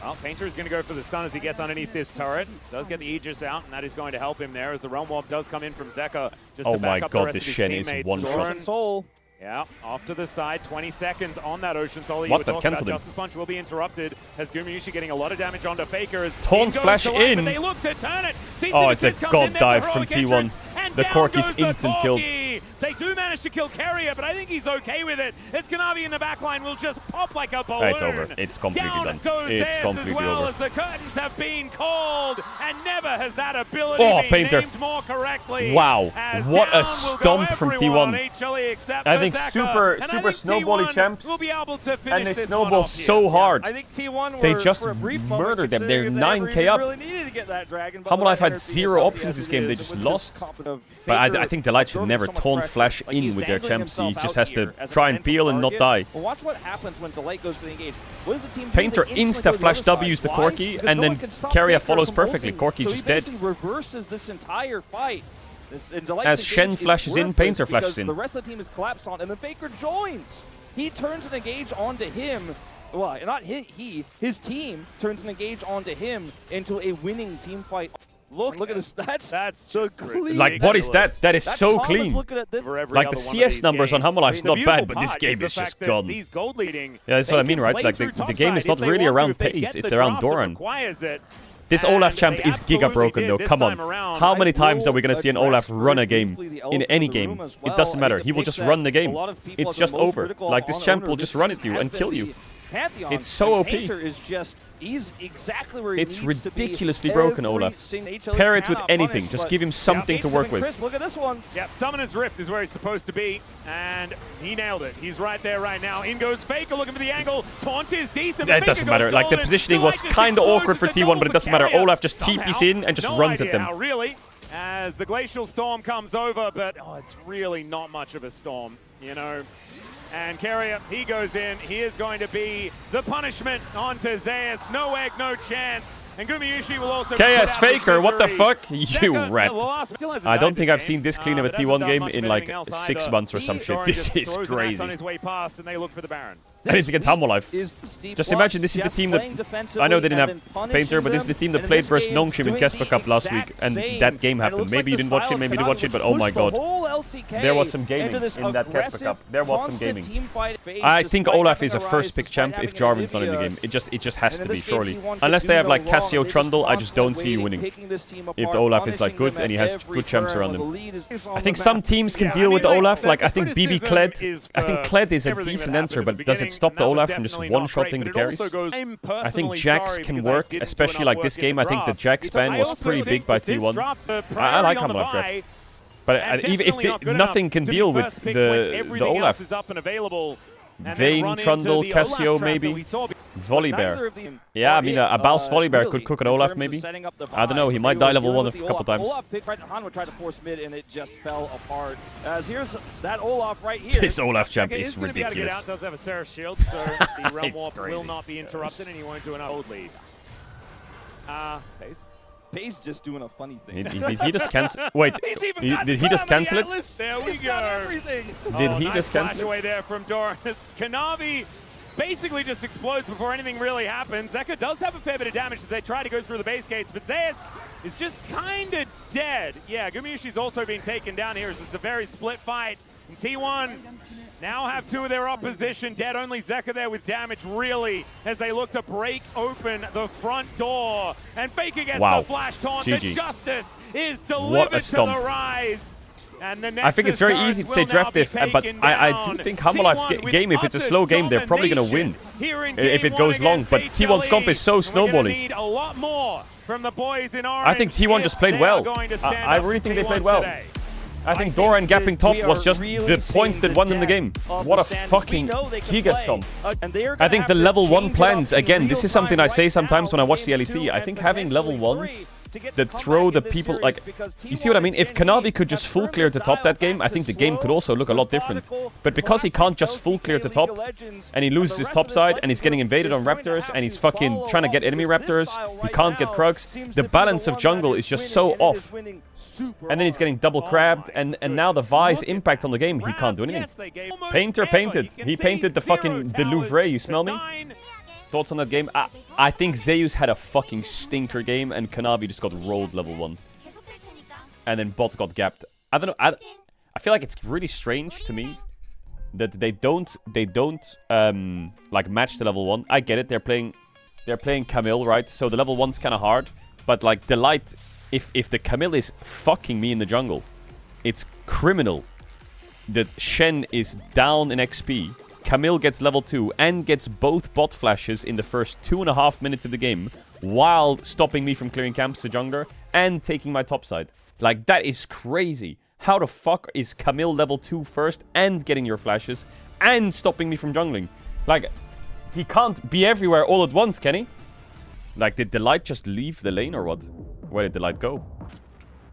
Well, Painter is going to go for the stun as he gets underneath this turret. Does get the Aegis out, and that is going to help him there as the Realm Warp does come in from Zeka. Just Oh to back my up the god, rest this of his Shen is teammates. one shot. Doran, Soul. yeah, off to the side, 20 seconds on that Ocean Soul. What? That cancelled him. Justice Punch will be interrupted as Gumayusi getting a lot of damage onto Faker. As Taunt he goes flash to life, in. But they look to turn it. Oh, it's a Cease and desist comes god in there, dive heroic from T1. entrance, and The down Corki's goes the instant killed. Corki. They do manage to kill Carrier, but I think he's okay with it. It's Kanavi in the back line will just pop like a balloon. It's over. It's completely Down done. goes It's Zeus completely as well over. as the curtains have been called, and never has that ability Oh, been Painter. named more correctly. Wow, As what a down will go stomp from everyone on T1. HLE except I for think Zeka. super And I super think snowbally T1 champs, will be able to finish and they this snowball one off here. so hard. I think T1 They were, just for a brief moment, murdered them. They're considering if 9k they up. really needed to get that dragon, but Humble Life had Energy is 0 healthy options as this it game. is, They and just with this lost. confidence of But Faker I think the Light should absorbing never so much taunt pressure. flash Like, he's in with their dangling champs. He himself just out has to here as a try and potential peel and not target. die. Well, watch what happens when Delight goes for the engage. What does the team do? Painter They instantly go to insta-flash the other W's side. the Why? Corki, Because and no then one can stop Keria Faker follows from perfectly. ulting. Corki's So just he dead. basically reverses this entire fight. And Delight's As Shen engage is flashes in, worthless Painter flashes because in. The rest of the team is collapsed on, and then Faker joins. He turns an engage onto him. Well, not his team turns an engage onto him into a winning team fight. Look at this. That's so clean. Like, what is that? That is so Thomas clean. looking at this. Like, the CS numbers on Humble Life's not bad, but this game is just gone. These gold leading, Yeah, that's what I mean, right? Like, the game is not really around pace, it's around Doran. This Olaf champ is giga broken though, come on. How many times are we going to see an Olaf run a game in any game? It doesn't matter, he will just run the game. It's just over. Like, this champ will just run at you and kill you. It's so OP. He's exactly where he It's needs to be ridiculously broken, every Olaf. single Pair it with cannot anything, punish, just but give him something to work with. Chris, look at this one. Yeah, Summoner's Rift is where he's supposed to be, and he nailed it. He's right there right now. In goes Faker, looking for the angle. Taunt is decent. It doesn't matter. Like, the positioning was kind of awkward for T1, but it doesn't matter. Olaf just TPs in and just runs at them. How, really, as the Glacial Storm comes over, but it's really not much of a storm, you know. And Carrier, he goes in. He is going to be the punishment onto Zeus. No egg, no chance. And Gumayusi will also KS Faker, what the fuck? You Zeka, rat. still hasn't I don't died think this I've seen this clean of a but hasn't T1 done game much in of like anything else 6 either. months or some shit. Doran This just is throws an axe crazy. on his way past, and they look for the Baron. And it's against Humble Life. Just imagine this is the team that, I know they didn't have Painter, but this is the team that played versus Nongshim in Kesper Cup last week, and that game happened. Maybe you didn't watch it, maybe you did watch it, but oh my god. There was some gaming in that Kesper Cup. There was some gaming. I think Olaf is a first pick champ if Jarvan's not in the game. It just has to be, surely. Unless they have like Cassio Trundle, I just don't see you winning. If the Olaf is like good and he has good champs around him. I think some teams can deal with the Olaf. Like I think BB Kled. I think Kled is a decent answer, but does it stop the Olaf from just one-shotting the carries? I think Jax can work, especially like this game. I think the Jax ban was pretty big by T1. I like Hammerlock draft. But even if nothing can deal with the Olaf. Vayne, Trundle, Cassio maybe. Volibear. Yeah, I mean a Baus Volibear could cook an Olaf maybe. I don't know, he might die level 1 a couple times. Olaf picked right. Han would try to force mid and it just fell apart. As here's that Olaf right here. This Olaf champ is ridiculous. Does have a Seraph shield, so the Realm Warp will not be interrupted and he won't do an old lead. Phase. Pay's just doing a funny thing. Did he just cancel? Wait, did he just cancel it? There we go. Did he just cancel it? Away there from Doran. Kanavi basically just explodes before anything really happens. Zeka does have a fair bit of damage as they try to go through the base gates, but Zeus is just kind of dead. Yeah, Gumayushi's also being taken down here as it's a very split fight. And T1 now have two of their opposition dead. Only Zeka there with damage, really, as they look to break open the front door. And Faker gets the flash taunt. GG. The justice is delivered to the Rise. And the I think it's very easy to say draft diff, but I do think Hammerlife's game, if it's a slow game, they're probably going to win if it goes long. But T1's comp is so snowballing. I think T1 just played well. I really think they played well. I think Doran gapping top was just the point that won them the game. What a fucking Giga Stomp. I think the level 1 plans, again, this is something I say sometimes when I watch the LEC. I think having level 1s that throw the people, like, you see what I mean? If Kanavi could just full clear the top that game, I think the game could also look a lot different. But because he can't just full clear the top, and he loses his top side, and he's getting invaded on Raptors, and he's fucking trying to get enemy Raptors, he can't get Krugs, the balance of jungle is just so off. And then he's getting double crabbed, and now the Vi's impact on the game, he can't do anything. Painter painted. He painted the fucking the Louvre, you smell me? Thoughts on that game? I think Zeus had a fucking stinker game, and Kanavi just got rolled level 1. And then bot got gapped. I don't know. I feel like it's really strange to me that they don't like match the level 1. I get it. They're playing Camille, right? So the level 1's kind of hard. But like Delight, if the Camille is fucking me in the jungle, it's criminal that Shen is down in XP. Camille gets level 2 and gets both bot flashes in the first 2.5 minutes of the game while stopping me from clearing camps to jungler and taking my top side. Like, that is crazy. How the fuck is Camille level 2 first and getting your flashes and stopping me from jungling? Like, he can't be everywhere all at once, can he? Like, did Delight just leave the lane or what? Where did Delight go?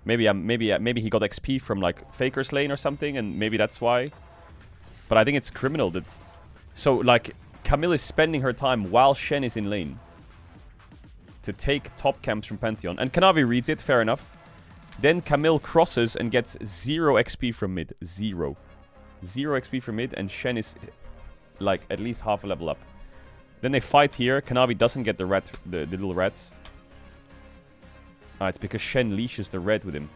Maybe he got XP from, like, Faker's lane or something, and maybe that's why. But I think it's criminal that... So, like, Camille is spending her time while Shen is in lane to take top camps from Pantheon. And Kanavi reads it, fair enough. Then Camille crosses and gets 0 XP from mid. 0. 0 XP from mid, and Shen is, like, at least half a level up. Then they fight here. Kanavi doesn't get the little rats. It's because Shen leashes the red with him.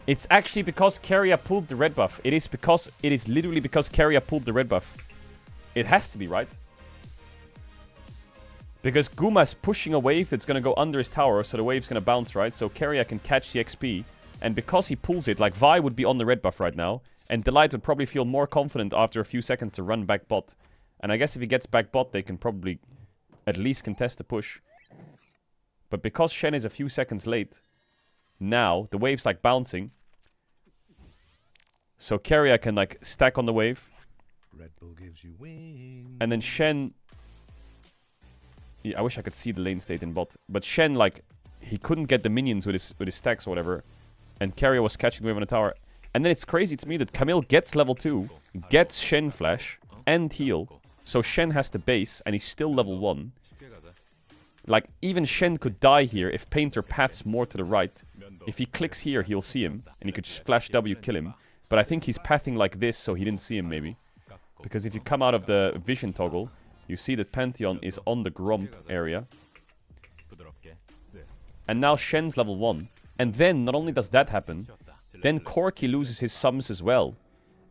It's actually because Keria pulled the red buff. It is literally because Keria pulled the red buff. It has to be, right? Because Guma's pushing a wave that's going to go under his tower, so the wave's going to bounce, right? So Keria can catch the XP. And because he pulls it, like Vi would be on the red buff right now. And Delight would probably feel more confident after a few seconds to run back bot. And I guess if he gets back bot, they can probably at least contest the push. But because Shen is a few seconds late, now the wave's like bouncing. So Keria can like stack on the wave. Red Bull gives you wings. And then Shen... Yeah, I wish I could see the lane state in bot. But Shen, like, he couldn't get the minions with his stacks or whatever. And Keria was catching the wave on the tower. And then it's crazy to me that Camille gets level 2, gets Shen flash and heal. So Shen has the base and he's still level 1. Like, even Shen could die here if Painter paths more to the right. If he clicks here, he'll see him. And he could just flash W, kill him. But I think he's pathing like this, so he didn't see him, maybe. Because if you come out of the vision toggle, you see that Pantheon is on the Gromp area. And now Shen's level 1. And then, not only does that happen, then Corki loses his sums as well.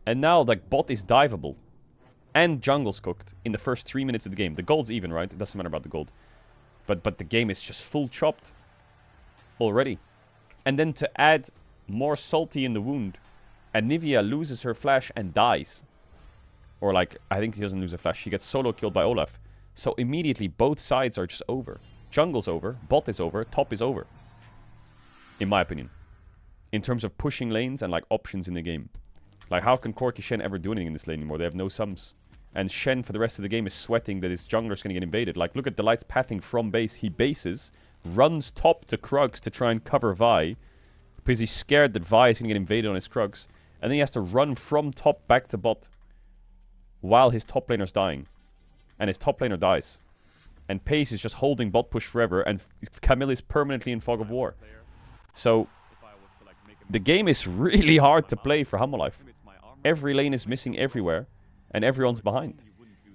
And now, like, bot is diveable. And jungle's cooked in the first 3 minutes of the game. The gold's even, right? It doesn't matter about the gold. But the game is just full chopped already. And then to add more salty in the wound, Anivia loses her flash and dies. Or like, I think she doesn't lose a flash. She gets solo killed by Olaf. So immediately both sides are just over. Jungle's over, bot is over, top is over. In my opinion. In terms of pushing lanes and like options in the game. Like how can Corki Shen ever do anything in this lane anymore? They have no sums. And Shen for the rest of the game is sweating that his jungler's gonna get invaded. Like look at Delight's pathing from base. He bases, runs top to Krugs to try and cover Vi. Because he's scared that Vi is gonna get invaded on his Krugs. And then he has to run from top back to bot. While his top laner's dying. And his top laner dies. And Pace is just holding bot push forever. And Camille is permanently in Fog of War. So, the game is really hard to play for Hummerlife. Every lane is missing everywhere. And everyone's behind.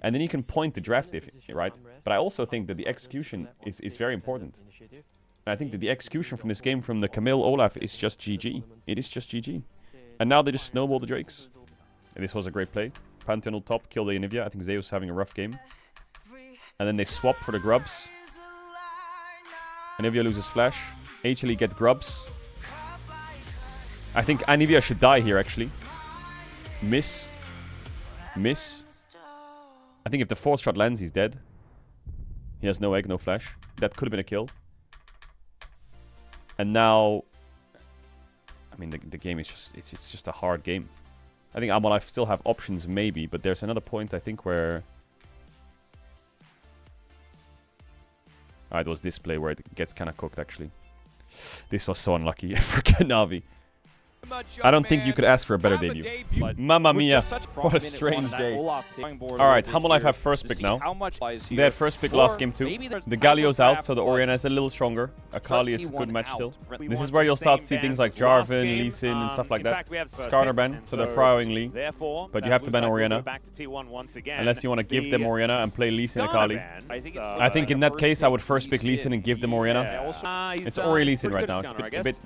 And then you can point to draft diff, right? But I also think that the execution is very important. And I think that the execution from this game from the Camille Olaf is just GG. It is just GG. And now they just snowball the Drakes. And this was a great play. Pantheon ult top, kill the Anivia. I think Zeus having a rough game. And then they swap for the grubs. Anivia loses flash. HLE get grubs. I think Anivia should die here, actually. Miss. Miss. I think if the fourth shot lands, he's dead. He has no egg, no flash. That could have been a kill. And now... I mean, the game is just... It's just a hard game. I think Amalif still have options, maybe. But there's another point, I think, where... it was this play where it gets kind of cooked, actually. This was so unlucky for Kanavi. I don't think you could ask for a better debut. Mamma mia, what a strange day. Alright, Hummerlife have first pick now. They had first pick last game too. The Galio's out, so the Orianna is a little stronger. Akali is a good match still. This is where you'll start to see things like Jarvan, Lee Sin, and stuff like that. Starter ban, so they're prioing Lee. But you have to ban Orianna. Unless you want to give them Orianna and play Lee Sin Akali. I think in that case, I would first pick Lee Sin and give them Orianna. It's Ori Lee Sin right now. It's a bit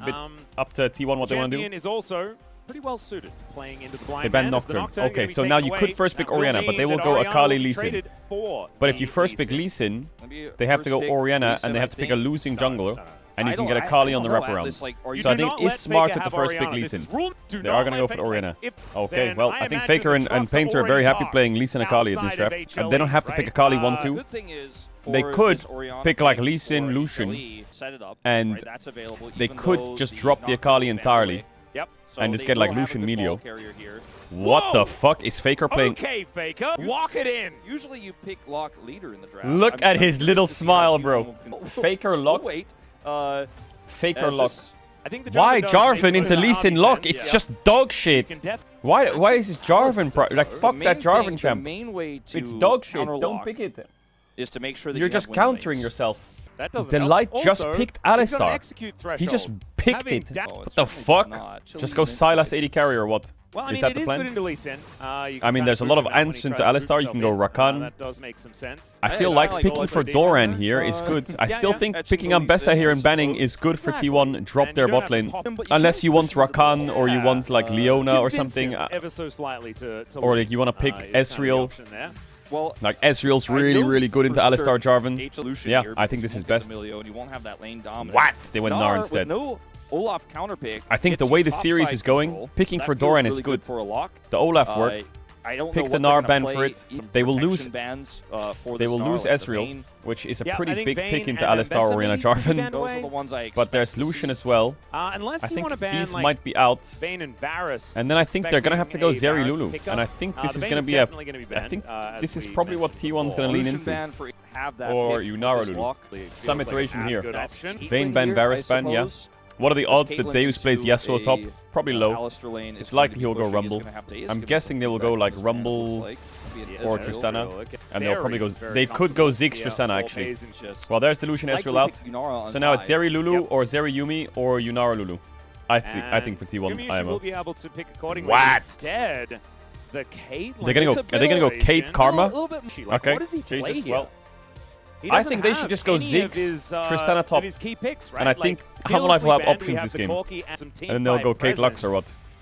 up to T1 what they want to do. Is also pretty well suited to playing into the blind. They ban Nocturne. Okay, so now you could first pick Orianna, but they will go Akali Lee Sin. But if you first pick Lee Sin, they have to go Orianna and they have to pick a losing jungler. And you can get Akali on the wraparound. So I think it's smart to first pick Lee Sin. They are going to go for Orianna. Okay, well, I think Faker and Painter are very happy playing Lee Sin Akali at this draft. And they don't have to pick Akali 1-2. They could pick like Lee Sin, Lucian, and they could just drop the Akali entirely. And just get like Lucian Melio. What the fuck is Faker playing? Okay, Faker, lock it in. Usually you pick lock leader in the draft. Look at his little smile, bro. Faker lock. Faker lock. Why Jarvan into Lee Sin lock? It's just dog shit. Why is this Jarvan like fuck that Jarvan champ? It's dog shit. Don't pick it. Is to make sure that you're just countering yourself. That Delight just picked Alistar. He just picked it. What the fuck? Just go Sylas 80 carry or what? Well, I mean, is that the plan? Good into Lee Sin. I mean, there's a lot of answers into Alistar. You can go Rakan. That does make some sense. I feel like picking for Doran here is good. I still think picking Ambessa here and banning is good for T1. Drop their bot lane. Unless you want Rakan or you want like Leona or something. Ever so slightly or like you want to pick Ezreal. Well, like Ezreal's really good into Alistar Jarvan. Yeah, I think this is best. What? They went Gnar instead. Olaf counterpick. I think the way the series is going, picking for Doran is good. The Olaf worked. Pick the Gnar ban for it. They will lose. They will lose Ezreal, which is a pretty big pick into Alistar, Orianna, Jarvan. But there's Lucian as well. I think these might be out. And then I think they're gonna have to go Zeri Lulu. And I think this is gonna be a. I think this is probably what T1's gonna lean into. Or Yunara Lulu. Some iteration here. Vayne ban, Varus ban, yeah. What are the odds that Zeus plays Yasuo top? Probably low. It's likely he'll go Rumble. I'm guessing they will go like Rumble or Tristana. And they'll probably go... They could go Ziggs Tristana actually. Well, there's the Lucian Ezreal out. So now it's Zeri Lulu or Zeri Yumi or Yunara Lulu. I think for T1 IMO. What? They're gonna go... Are they gonna go Kate Karma? Okay. Jesus, well... I think they should just go Ziggs, Tristana top, and I think Hummerlife will have options this game. And then they'll go Kate Lux or what.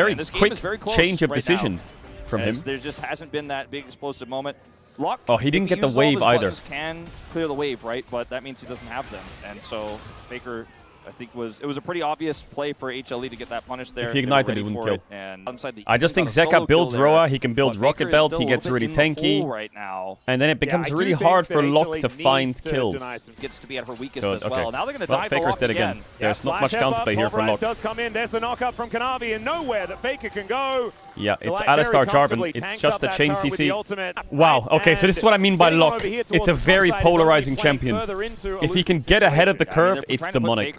very And this game quick is very close change of right decision now, from him. as there just hasn't been that big explosive moment. Luck, Oh, he didn't if get the uses all wave his either. buttons, can clear the wave, right? But that means he doesn't have them. And so Faker, I think, it was a pretty obvious play for HLE to get that punish there. If he They were ignited, ready he wouldn't for kill. it, and alongside the I just think Ethan got a Zeka solo builds kill there, Roa, he can build but Rocket Faker is Belt, still he a gets little bit really in the hole tanky. right now. And then it becomes I do really think hard that for Locke HLE to find needs to kills. deny some. Gets to be at her weakest So, as well. okay. Now they're going to Well, dive the Faker's Lock dead again. There's not much Flash counterplay here from Pulverize Locke. does come in. There's the knock-up from Kanavi, and nowhere that Faker can go. Yeah, it's Delight Alistar very Jarvan. comfortably It's tanks just up a that chain tower with the CC. ultimate. Wow, okay, so this is what I mean by Getting Lock. over here It's towards a the top very side is only polarizing playing champion. further into a If he can losing get ahead of the situation. curve, it's demonic.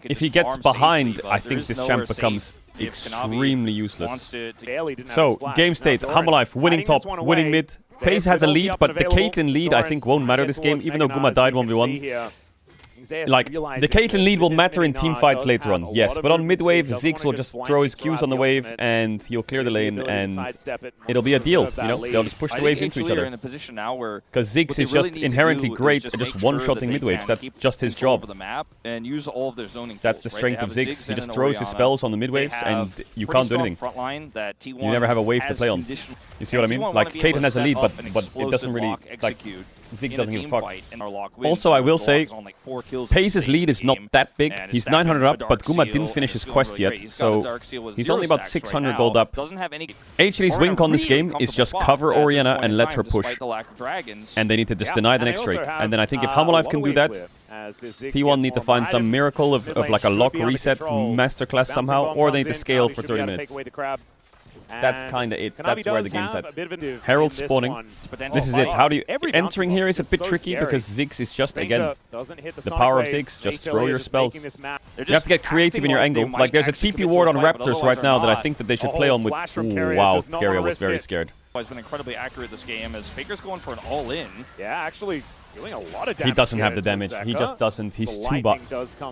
If he gets behind, I think this champ becomes extremely useless. So, game state, Hamalife winning top, winning mid. Pace has a lead, but the Caitlyn lead I think won't matter this game, even though Guma died 1v1. Like, the Caitlyn lead will matter in team fights later on, yes, but on mid-wave, Ziggs will just throw his Qs on the wave, and he'll clear the lane, and it'll be a deal, you know? They'll just push the waves into each other. Because Ziggs is just inherently great at just one-shotting mid-waves, that's just his job. That's the strength of Ziggs, he just throws his spells on the mid-waves, and you can't do anything. You never have a wave to play on. You see what I mean? Like, Caitlyn has a lead, but it doesn't really, like, Ziggs doesn't give a fuck. Also, I will say, Pace's lead is not that big. He's 900 up, but Guma didn't finish his quest yet, so he's only about 600 gold up. HL's win con this game is just cover Orianna and let her push. And they need to just deny the next Drake. And then I think if Hamalife can do that, T1 need to find some miracle of like a lock reset masterclass somehow, or they need to scale for 30 minutes. That's kind of it. That's where the game's at. Herald spawning. This is it. How do you... Entering here is a bit tricky because Ziggs is just, again, the power of Ziggs. Just throw your spells. You have to get creative in your angle. Like, there's a TP ward on Raptors right now that I think that they should play on with... Ooh, wow, Keria was very scared. Has been incredibly accurate this game as Faker's going for an all-in. Yeah, actually doing a lot of damage. He doesn't have the damage. He just doesn't. He's too bad.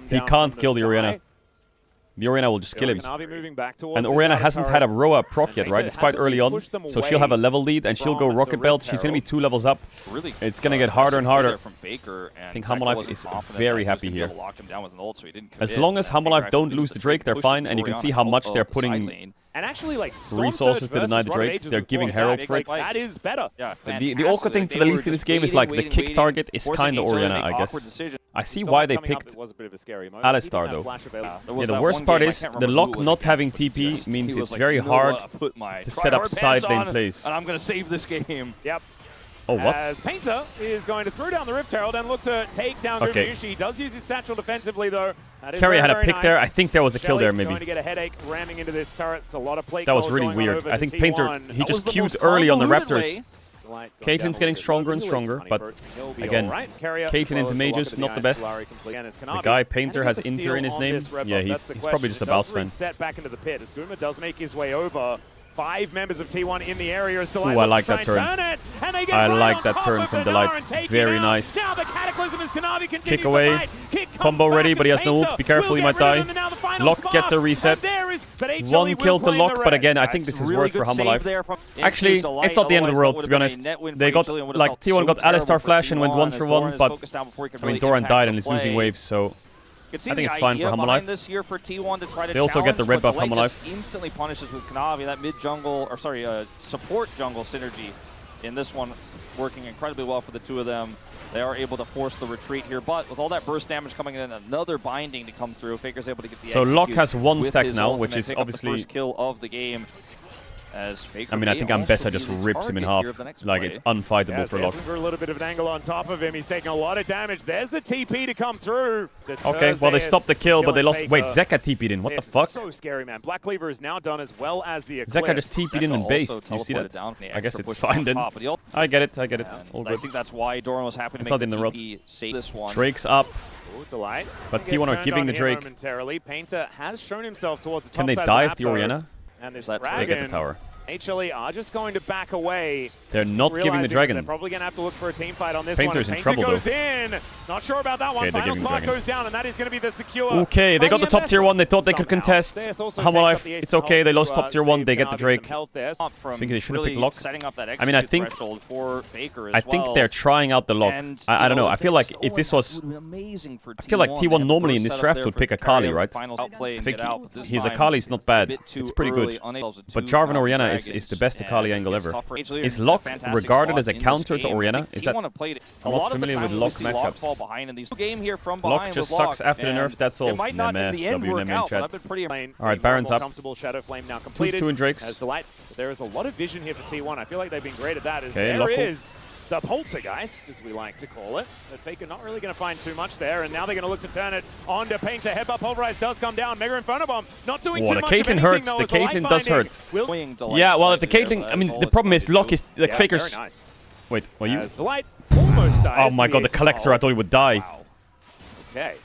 He can't kill the Orianna. The Orianna will just kill him. And Orianna hasn't had a Roa proc yet, right? It's quite early on, so she'll have a level lead and she'll go Rocket Belt. She's going to be 2 levels up. It's going to get harder and harder. I think Hamalife is very happy here. As long as Hamalife don't lose the Drake, they're fine, and you can see how much they're putting resources to deny the Drake. They're giving Herald for it. That is better. The awkward thing for the least in this game is like the kick target is kind of Orianna, I guess. I see why they picked Alistar though. Yeah, the worst part is the lock not having TP means it's very hard to set up side lane plays. And I'm going to save this game. Yep. Oh, what? As Painter is going to throw down the Rift Herald and look to take down Gumyushi. He does use his satchel defensively though. Keria had a pick there. I think there was a kill there maybe. Going to get a headache ramming into this turret. It's a lot of plate that was really weird. I think Painter, he just queued early on the Raptors. Caitlyn's getting stronger and stronger, but again, Caitlyn into mages, not the best. The guy Painter has Inter in his name. Yeah, he's probably just a Baus fan. Set back into the pit as Guma does make his way over. 5 members of T1 in the area as Delight. Ooh, I like that turn. I like that turn from Delight. Very nice. Kick away. Combo ready, but he has no ult. Be careful, he might die. Lock gets a reset. 1 kill to Lock, but again, I think this is work for Hamalife. Actually, it's not the end of the world, to be honest. They got, like, T1 got Alistar Flash and went 1 for 1, but I mean, Doran died and is losing waves, so... I think it's fine for Hamalife. They also get the red buff Hamalife. Instantly punishes with Kanavi, that mid jungle, or sorry, support jungle synergy in this one working incredibly well for the two of them. They are able to force the retreat here, but with all that burst damage coming in, another binding to come through, Faker's able to get the so Lock has 1 stack now, which is obviously the first kill of the game. I mean, I think Ambessa just rips him in half. Like, it's unfightable for Lock. For a little bit of an angle on top of him. He's taking a lot of damage. There's the TP to come through. Okay, well, they stopped the kill, but they lost... Wait, Zeka TP'd in. What the fuck? So scary, man. Black Cleaver is now done as well as the Eclipse. Zeka just TP'd in and based. Do you see that? I guess it's fine then. I get it. All good. I think that's why Doran was happy to make the TP save this one. Drake's up. Delight. But T1 are giving the Drake. Painter has shown himself towards the top Can they side dive of the Orianna? And this They get the tower. HLE are just going to back away. They're not giving the dragon. They're probably going to have to look for a team fight on this Painter's one. in trouble, goes though. in. Not sure about that one. Okay, Final spark goes down, and that is going to be the secure. Okay, they got the top tier 1. They thought they could contest. Hamalife, it's okay. They lost top tier 1. They get the Drake. I think they should have picked Lock. I mean, I think they're trying out the Lock. I don't know. I feel like if this was... I feel like T1 normally in this draft would pick Akali, right? I think his Akali is not bad. It's pretty good. But Jarvan Orianna is the best Akali angle ever. Is Lock regarded as a counter to Orianna? Is that... I'm not familiar with Lock matchups. Lock just sucks after the nerf, that's all. Nah, WNM chat. Alright, Baron's up. 2 in Drakes. There is a lot of vision here for T1. I feel like they've been great at that. Okay, Lock ult. the poltergeist, as we like to call it. But Faker not really going to find too much there, and now they're going to look to turn it on to Painter. Headbutt Pulverize does come down. Mega Inferno Bomb not doing too the much Caitlyn of anything, hurts. though, The as the light Caitlyn does binding hurt. will- Yeah, well, it's a Caitlyn. I mean, the problem is Locke is like Yeah, Faker's. very nice. Wait, were you? As the light almost dies Oh my to god, the ace collector! I thought he would die. Wow. Okay.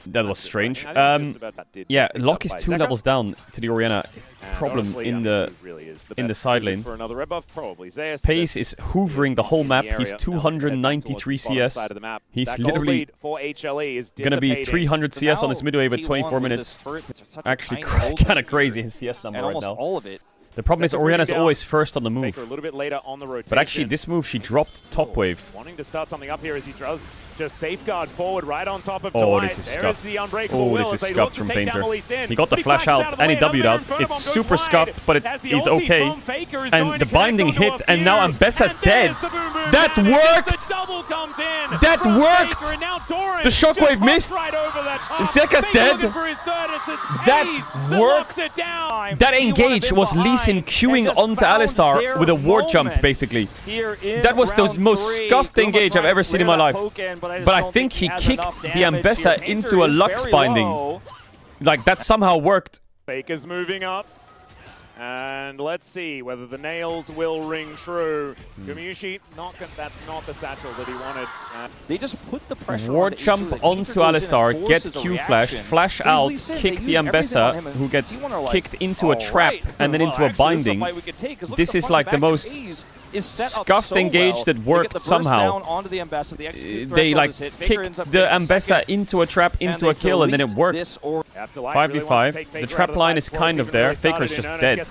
That was strange. I think it's just about that did Yeah, get picked Locke up is by 2 Zeka. levels down to the Orianna. And Problem honestly, in I mean, the who really is in the best side suited lane. for another red buff, probably Zeus. Pace is hoovering the whole map. He's Now, 293 head back towards the bottom CS. side of the map. He's That gold literally lead for HLE is gonna be dissipating. 300 So CS on now this midway with T1 24 with minutes. this turret, it's such a Actually, tiny gold kind of lead crazy here, his CS number and right almost now. all of it. The problem is Zeka's moving Orianna's down. always first on the Faker a move. little bit later on the rotation. But actually, this move she dropped top wave. Wanting to start something up here as he does just safeguard forward right on top of Oh, Delight. this is There scuffed. the unbreakable Oh, will this as is they look scuffed to from take down Painter. Elise in. He got the But flash flashed out of and he the way. W'd out. Another It's Inferno Bomb super goes wide scuffed, but as the he's ulti okay. from Faker is And going the to connect binding onto hit, a and now fear. Ambessa's And dead. there's the boom boom That shenanigans. worked! The double comes in That from worked! Faker, and now Doran The shockwave just missed. hops right over the top. Zeka's Faker dead. looking for his third, it's That Pace that worked. locks it down. That engage was Lee Sin queuing onto Alistar with a ward jump, basically. That was the most scuffed engage I've ever seen in my life. But I think he kicked the Ambessa into a Lux binding. Like, that somehow worked. Faker's moving up. And let's see whether the nails will ring true. Gumayushi, that's not the satchel that he wanted. They just put the pressure Ward on jump onto Alistar, get Q flashed, flash out, kick the Ambessa, who gets kicked into a trap and then into a binding. This is like the most scuffed engage that worked somehow. They like kicked the Ambessa into a trap, into a kill, and then it worked. 5v5. The trap line is kind of there. Faker's just dead.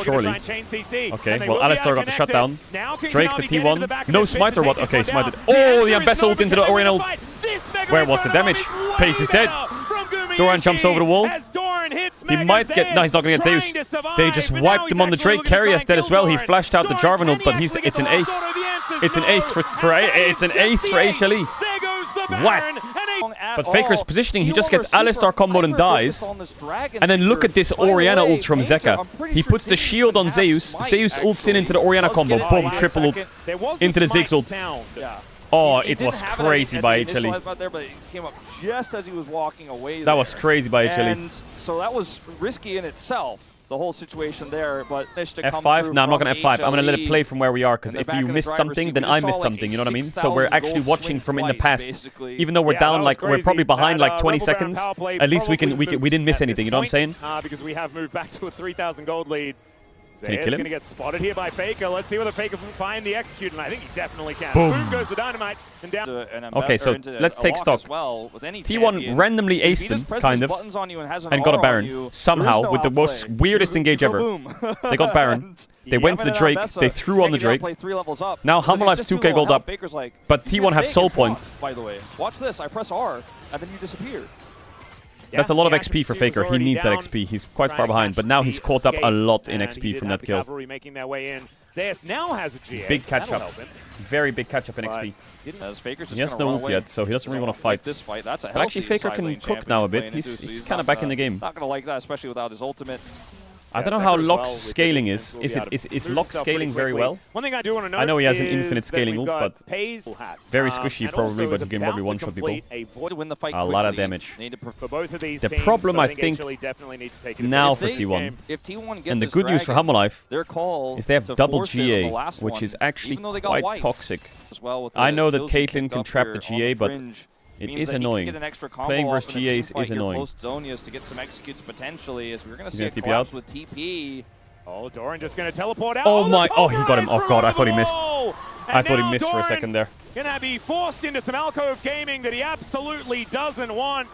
Surely. Okay, well, Alistar got the shutdown. Drake the T1. No smite or what? Okay, smited. Oh, the Ambessa ult into the Orianna ult. Where was the damage? Pace is dead. Doran jumps over the wall. He might get... No, he's not going to get Zeus. They just wiped him on the Drake. Carrier's dead as well. He flashed out the Jarvan ult, but it's an ace. It's an ace for HLE. What? But Faker's positioning, he just gets Alistar comboed and dies. And then look at this Orianna ult from Zeka. He puts the shield on Zeus. Zeus ults in into the Orianna combo. Boom, triple ult into the Ziggs ult. Oh, it was crazy by HLE. That was crazy by HLE. And so that was risky in itself, the whole situation there. But F5? No, I'm not going to F5. I'm going to let it play from where we are, because if you miss something, then I miss something, you know what I mean? So we're actually watching from in the past. Even though we're down, like, we're probably behind like 20 seconds, at least we didn't miss anything, you know what I'm saying? Because we have moved back to a 3,000 gold lead. Can you kill him? Going to get spotted here by Faker. Let's see whether Faker can find the execute, and I think he definitely can. Boom. Boom goes the dynamite, and down. Okay, so let's take stock. T1 randomly aced him, kind of, and got a Baron. Somehow, with the most weirdest engage ever. They got Baron. They went to the Drake. They threw on the Drake. Now Hammerlife's 2k gold up, but T1 have Soul Point. By the way, watch this. I press R, and then you disappear. That's a lot of XP for Faker. He needs that XP. He's quite far behind, but now he's caught up a lot in XP from that kill. Making their way in. Zeus now has a GA. Big catch up. Very big catch up in XP. He has no ult yet, so he doesn't really want to fight. This fight. That's a but actually, Faker can cook now a bit. He's kind of back in the game. Not gonna like that, especially without his ultimate. I don't know how Locke's scaling is. Is Locke scaling very well? One thing I do want to know I know he has an infinite scaling ult, but very squishy probably, but you can probably one-shot people. A lot of damage. For both of these the teams, problem, I think, now for T1, and the good news for Hammerlife is they have double GA, the which is actually quite quite toxic. I know that Caitlyn can trap the GA, but it is annoying. Playing versus GAs is annoying. To get some executes potentially, as we're going to see a a collapse with TP. Oh, Doran just going to teleport out. Oh my! Oh, he got him. Oh god, I thought he missed. I thought he now missed for a Doran second there. Gonna be forced into some alcove gaming that he absolutely doesn't want.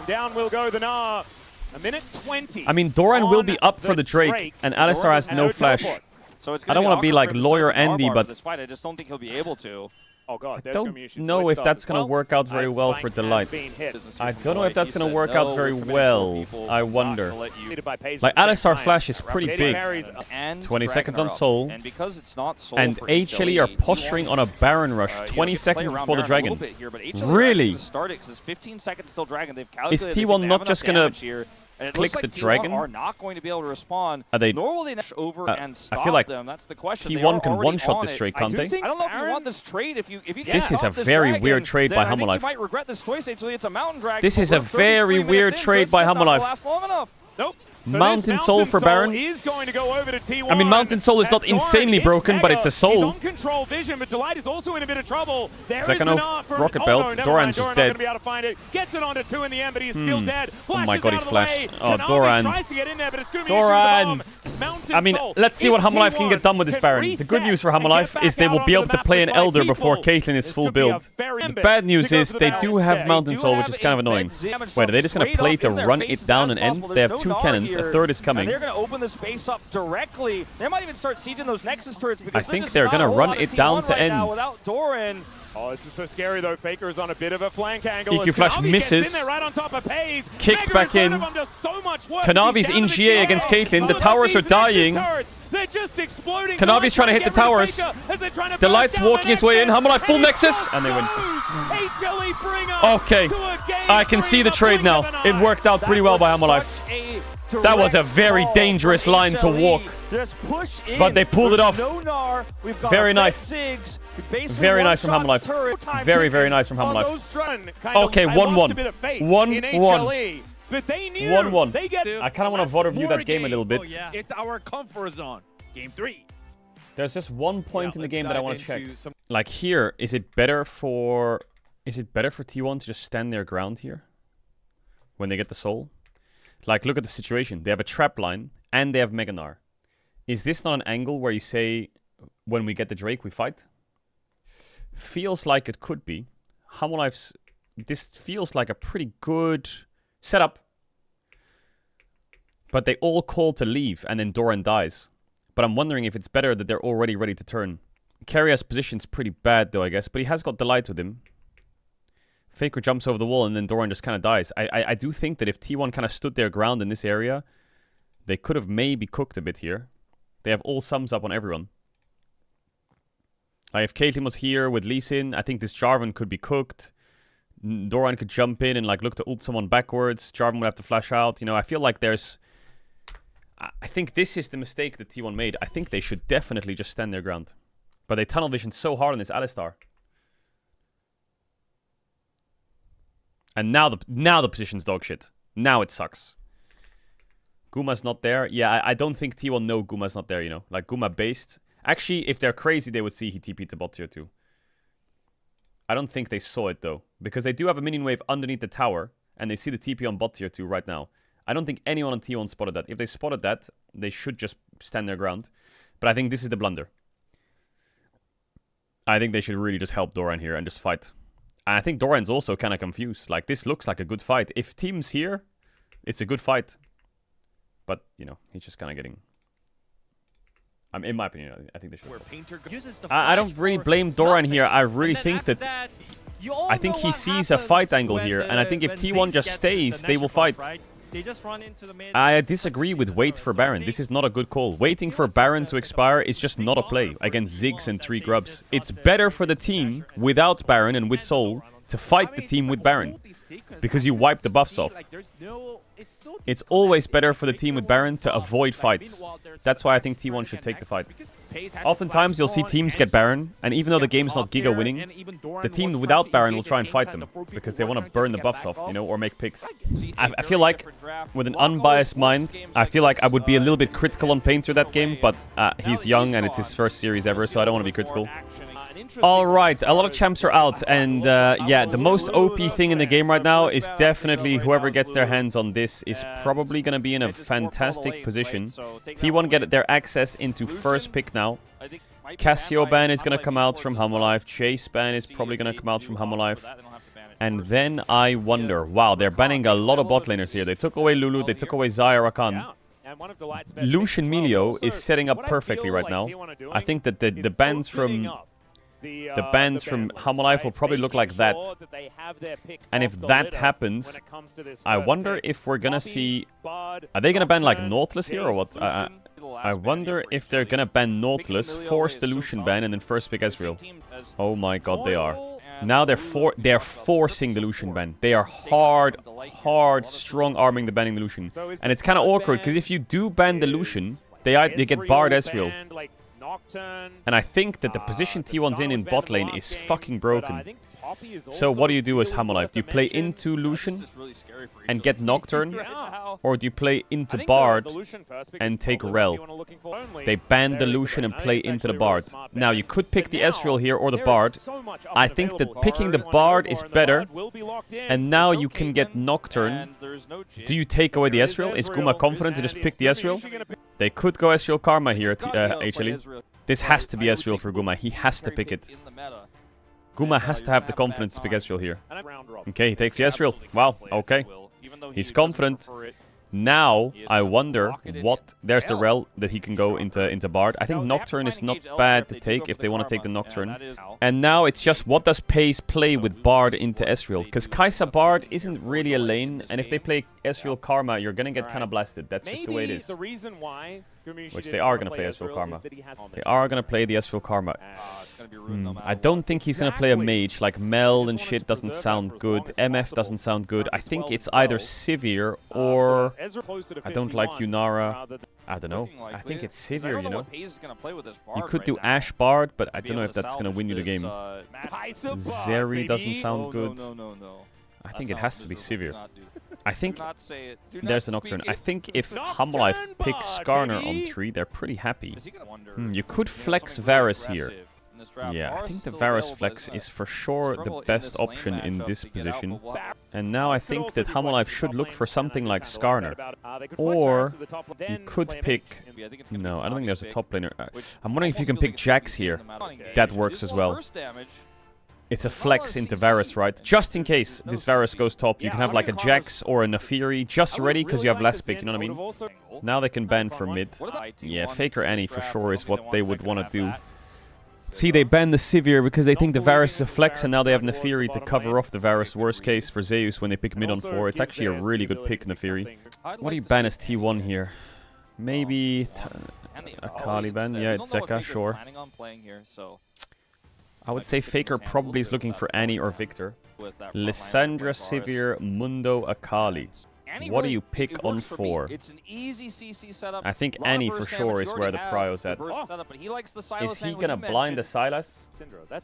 Down will go the Gnar. A minute 20. I mean, Doran will be up for the Drake, and Alistar has no flash. So it's I don't want to be like Lawyer Andy, but this fight, I just don't think he'll be able to. Oh god, I don't know if that's going to work out very well for Delight. I don't know if that's going to work out very well. I wonder. Like, Alistar flash is pretty big. 20 seconds on Soul. And because it's not Soul and HLE are posturing on a Baron rush 20 seconds before the Dragon. Really? Is T1 not just going to And it click looks like the T1 dragon. are not going to be able to respond. Are they? Nor will they dash over and stop I feel like them. That's the question. They T1 are can already one-shot on this it. trade, can't they? I don't know if you want this trade. If you This can't is a stop this very dragon, weird trade then by I think Hammerlife. you might regret this choice. Actually, it's a mountain dragon. This but is a we're 33 very minutes weird in, so trade it's by just not gonna Hammerlife. last long enough. Nope. So Mountain this Soul for Baron. is going to go over to T1. I mean, Mountain Soul is As not Doran insanely hits broken, but Mega. it's a soul. He's on control vision, but Delight is also in a bit of trouble. There is Second an off, art for Rocket oh, Belt. no, never Doran's mind. just Doran dead. not going to be able to find it. Gets it onto 2 in the end, but he is still dead. Oh my Flashes god, he out of the flashed. way. Oh, Kanavi Doran. tries to get in there, but it's going to be Doran. Mountain I mean, Soul. let's see what If Hammerlife can T1 get done with this can Baron. The good reset news for and get Hammerlife back is they out will be onto able the to play an map with Elder my before people. Caitlyn is This full could be a build. very The big bad news to go is to the they balance do have there. Mountain They do Soul, have which is kind of a annoying. fed damage Wait, are they just going to straight play up to in their run it faces down as and end? possible. They have There's 2 no Gnar cannons. A here, third is and coming. they're going to open the space up directly. They might even start sieging those Nexus turrets because I there's think just they're not gonna a whole run lot of it down T1 to right now end. without Doran. Oh, this is so scary though. Faker is on a bit of a flank angle. EQ as flash Kanavi misses. Gets in there right on top of Pays. Kicked Mega back front in. of him does so much work. Kanavi's He's down in to the GA GA. against Caitlyn. The Oh, towers are these Nexus dying. turrets, they're just exploding. Kanavi's trying to hit the towers. The Light's walking his way in. Hammerlife full Nexus. And they win. Okay. I can see the trade now. It worked out pretty well by Hammerlife. That was a very dangerous line to walk. But they pulled it off. Very nice. Very nice from Hammerlife. Very, very nice from Hammerlife. Okay, 1-1. 1-1. But they knew 1-1. they get I kind of want to voter view that game a little bit. Oh, yeah. It's our comfort zone. Game 3. There's just one point in the let's game that I dive want to check. into some- Like here, is it better for T1 to just stand their ground here when they get the soul? Like, look at the situation. They have a trap line and they have Mega Gnar. Is this not an angle where you say, when we get the Drake, we fight? Feels like it could be. Hammerlife's... This feels like a pretty good setup. But they all call to leave and then Doran dies. But I'm wondering if it's better that they're already ready to turn. Carrier's position's pretty bad though, I guess. But he has got Delight with him. Faker jumps over the wall and then Doran just kind of dies. I do think that if T1 kind of stood their ground in this area, they could have maybe cooked a bit here. They have all sums up on everyone. Like if Caitlyn was here with Lee Sin, I think this Jarvan could be cooked. Doran could jump in and like look to ult someone backwards. Jarvan would have to flash out. You know, I feel like there's... I think this is the mistake that T1 made. I think they should definitely just stand their ground. But they tunnel vision so hard on this Alistar. And now the position's dog shit. Now it sucks. Guma's not there. Yeah, I don't think T1 know Guma's not there, you know. Like, Guma based. Actually, if they're crazy, they would see he TP'd to bot tier 2. I don't think they saw it, though. Because they do have a minion wave underneath the tower. And they see the TP on bot tier 2 right now. I don't think anyone on T1 spotted that. If they spotted that, they should just stand their ground. But I think this is the blunder. I think they should really just help Doran here and just fight. And I think Doran's also kind of confused. Like, this looks like a good fight. If Team's here, it's a good fight. But, you know, he's just kind of getting... in my opinion, I think they should. I don't really blame Doran here. I really think that... I think he sees a fight angle here. And I think if T1 just stays, they will fight. They just run into the mid. I disagree with wait for Baron. This is not a good call. Waiting for Baron to expire is just not a play against Ziggs and 3 grubs. It's better for the team without Baron and with Soul to fight the team with Baron. Because you wipe the buffs off. It's always better for the team with Baron to avoid fights. That's why I think T1 should take the fight. Oftentimes you'll see teams get Baron, and even though the game's not Giga winning, the team without Baron will try and fight them. Because they want to burn the buffs off, you know, or make picks. I feel like, with an unbiased mind, I feel like I would be a little bit critical on Painter that game, but he's young and it's his first series ever, so I don't want to be critical. Alright, a lot of champs are out, and yeah, the most OP thing in the game right now is definitely whoever gets their hands on this is probably going to be in a fantastic position. T1 get their access into first pick now. Cassio ban is going to come out from Hammerlife. Chase ban is probably going to come out from Hammerlife. And then I wonder, wow, they're banning a lot of bot laners here. They took away Lulu, they took away Zaya Rakan. Lucian Melio is setting up perfectly right now. I think that the bans from... The bans from Hammerlife will probably look like that. And if that happens, I wonder if we're gonna see... Are they gonna ban like Nautilus here or what? I wonder if they're gonna ban Nautilus, force the Lucian ban, and then first pick Ezreal. Oh my god, they are. Now they're forcing the Lucian ban. They are hard, strong arming the banning the Lucian. And it's kind of awkward because if you do ban the Lucian, they get barred Ezreal. And I think that the position T1's in bot lane is fucking broken. So what do you do as Hamalive? Do you play into Lucian and get Nocturne? Or do you play into Bard and take Rel? They ban the Lucian and play into the Bard. Now you could pick the Ezreal here or the Bard. I think that picking the Bard is better. And now you can get Nocturne. Do you take away the Ezreal? Is Guma confident to just pick the Ezreal? They could go Ezreal Karma here, actually. This has to be Ezreal for Guma. He has to pick it. Guma has to have the confidence to pick Ezreal here. Okay, he takes the Ezreal. Wow, okay. He's confident. Now, I wonder what... There's the Rel that he can go into Bard. I think Nocturne is not bad to take if they want to take the Nocturne. And now it's just what does Pace play with Bard into Ezreal? Because Kai'Sa Bard isn't really a lane, and if they play Ezreal Karma, you're going to get kind of blasted. That's just the way it is. Which they are going to play Ezreal Karma. They are going to play the Ezreal Karma. I don't think he's going to play a mage. Like Mel and shit doesn't sound good. MF doesn't sound good. I think it's either Sivir or... I don't like Yunara. I don't know. I think it's Sivir, you know. You could do Ashe Bard, but I don't know if that's going to win you the game. Zeri doesn't sound good. I think it has to be Sivir. I think there's a Nocturne. I think if Hamalive picks Skarner on 3, they're pretty happy. You could flex Varus here. Yeah, I think the Varus flex is for sure the best option in this position. And now I think that Hamalive should look for something like Skarner. Or you could pick... No, I don't think there's a top laner. I'm wondering if you can pick Jax here. That works as well. It's a flex into Varus, right? Just in case this Varus goes top, you can have like a Jax or a Nafiri just ready because you have less pick, you know what I mean? Now they can ban for mid. Yeah, Faker Annie for sure is what they would want to do. See, they ban the Sivir because they think the Varus is a flex, and now they have Nefiri to cover off the Varus. Worst case for Zeus when they pick mid on 4. It's actually a really good pick, Nefiri. What do you ban as T1 here? Maybe Akali ban? Yeah, it's Zeka, sure. I would say Faker probably is looking for Annie or Victor. Lissandra, Sivir, Mundo, Akali. What do you pick on 4? It's an easy CC setup. I think Annie for sure is where the prio's at. Is he gonna blind the Sylas?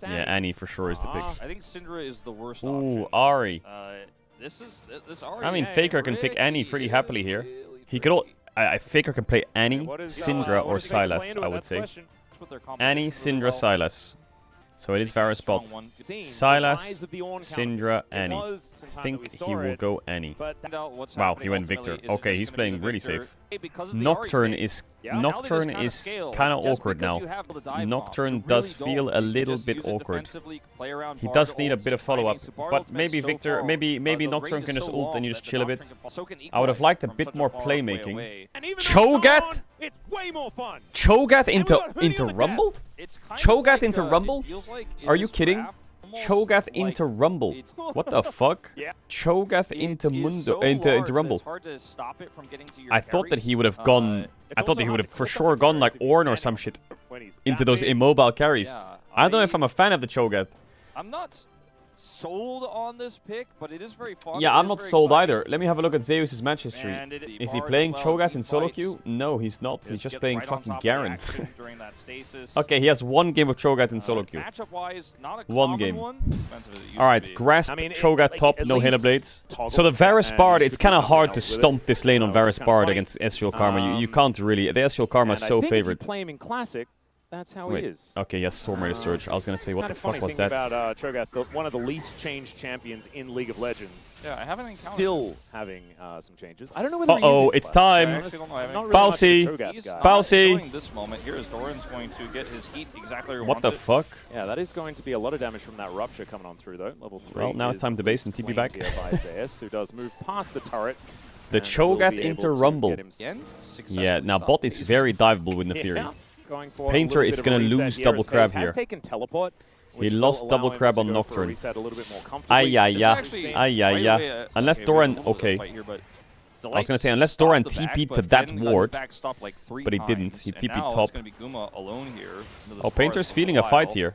Yeah, Annie for sure is the pick. I think Syndra is the worst option. Ooh, Ahri. This Ahri. I mean, Faker can pick Annie pretty happily here. He could all... Faker can play Annie, Syndra, or Sylas, I would say. Annie, Syndra, Sylas. So it is Varus bot. Sylas, Syndra, Annie. I think he will go Annie. Wow, he went Victor. Okay, he's playing really safe. Nocturne is kind of awkward now. Nocturne does feel a little bit awkward. He does need a bit of follow-up, but maybe Victor, maybe Nocturne can just ult and you just chill a bit. I would have liked a bit more playmaking. Cho'Gath? Cho'Gath into Rumble? Cho'Gath into Rumble? Are you kidding? Cho'Gath into Rumble. What the fuck? Cho'Gath into Mundo into Rumble. I thought that he would have gone. I thought that he would have for sure gone like Oner or some shit into those immobile carries. I don't know if I'm a fan of the Cho'Gath. I'm not sold on this pick, but it is very fun. Yeah, I'm not sold either. Let me have a look at Zeus's match history. Is he playing Cho'Gath in solo queue? No, he's not. He's just playing fucking Garen. Okay, he has one game of Cho'Gath in solo queue. One game. Alright, grasp Cho'Gath top, no Hela Blades. So the Varus Bard, it's kind of hard to stomp this lane on Varus Bard against Ezreal Karma. You can't really. The Ezreal Karma is so favored. That's how Wait. he is. Okay, yes, Stormraider Surge. I was gonna say, what the fuck was that? About Cho'Gath, one of the least changed champions in League of Legends. Yeah, I haven't encountered. Still having some changes. I don't know whether Uh-oh, it's time. Balsi. Balsi. This moment here is Doran's going to get his heat exactly where he What the fuck? Yeah, that is going to be a lot of damage from that Rupture coming on through, though. Level 3. Well, now it's time to base and TP back. By Zeus, who does move past the turret. The Cho'Gath into Rumble. Yeah, now bot is very diveable with Nefiri. Painter is going to lose double crab here. He lost double crab on Nocturne. Ay. Unless Doran... Okay. I was going to say, unless Doran TP'd to that ward. But he didn't. He TP'd top. Oh, Painter's feeling a fight here.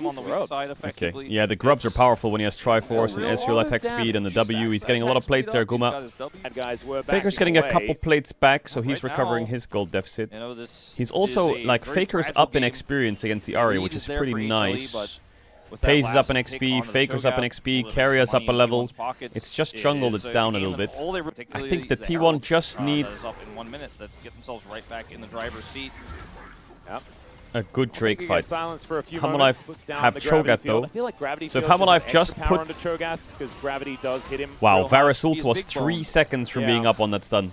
him on the weak side Okay, effectively. yeah, the grubs are powerful when he has Triforce and Ezreal attack speed and the W. He's getting a lot of plates there, Guma. Bad guys were Faker's backing getting a away. couple plates back, so he's Right recovering now, his gold deficit. You know, this He's also, is a like, very Faker's fragile up in game. experience against the Ahri, which is Lead there pretty for HLE, nice. but with that Paze is up last in pick XP, onto the Faker's up in Cho'Gath, XP, a little Carrier's bit up a of money in level. T1's pockets. It's just It jungle is that's down a little game bit. all they I particularly think the the T1 Herald, just that needs is up in 1 minute. Let's get themselves right back in the driver's seat. Yep. a good Drake fight. Silence for a few Hamalive moments, puts down have the Gravity Cho'Gath field. though. I feel like Gravity So if Field should Hamalive have just extra power put... onto Cho'Gath, because Gravity does hit him Wow, real hard. Varus ult He's was big 3 bone. seconds from Yeah. being up on that stun.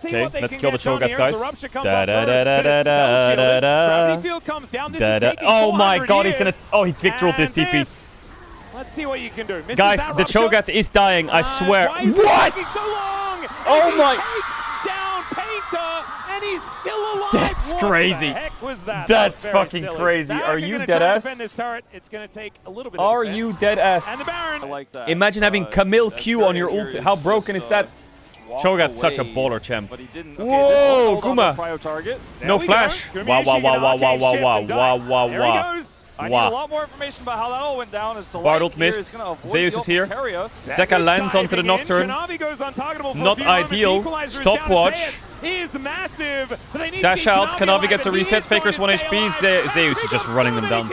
see Okay, what they let's can kill the get done Cho'Gath, here as guys. the Rupture comes Da up da third, da but da it's da spell shielded. da da. Gravity Field comes down. This Da is da. taking Oh my 400 god, he's gonna. years. Oh, he's Victoral this And TP. this, let's see what you can do. Misses Guys, that the Rupture. Cho'Gath is dying, I swear. Why is it What? taking so long? Oh my! Takes down Painter, and he's still alive. That's What crazy. The heck was that? That's That was very fucking silly. crazy. Zach Are are you gonna dead try to ass? defend this turret. It's going to take a little bit Are of defense. you dead ass? And the Baron. I like that. Imagine having Camille Q on your ult. How broken is that? walked Cho'Gath's such a away, baller champ. But he didn't. Whoa, this is hold on Kuma. to Cryo target. There No we flash. go. Wow, wow, Gumayusi wow, get wow, an wow, arcade wow, shift wow, and wow, die. wow, There he wow. goes. I Wow. need a lot more information about how that all went down. As to Bardolt here missed. is gonna avoid Zeus the is here. Altaria. Zeka lands onto the Diving in. Nocturne. Kanavi goes untargetable for Not a few moments. ideal. The equalizer is down. Stopwatch. Zeus is massive. But they need Dash to keep out. Kanavi alive, gets a and he reset. is going Faker's to 1 stay HP. alive. Zeus is just running them down.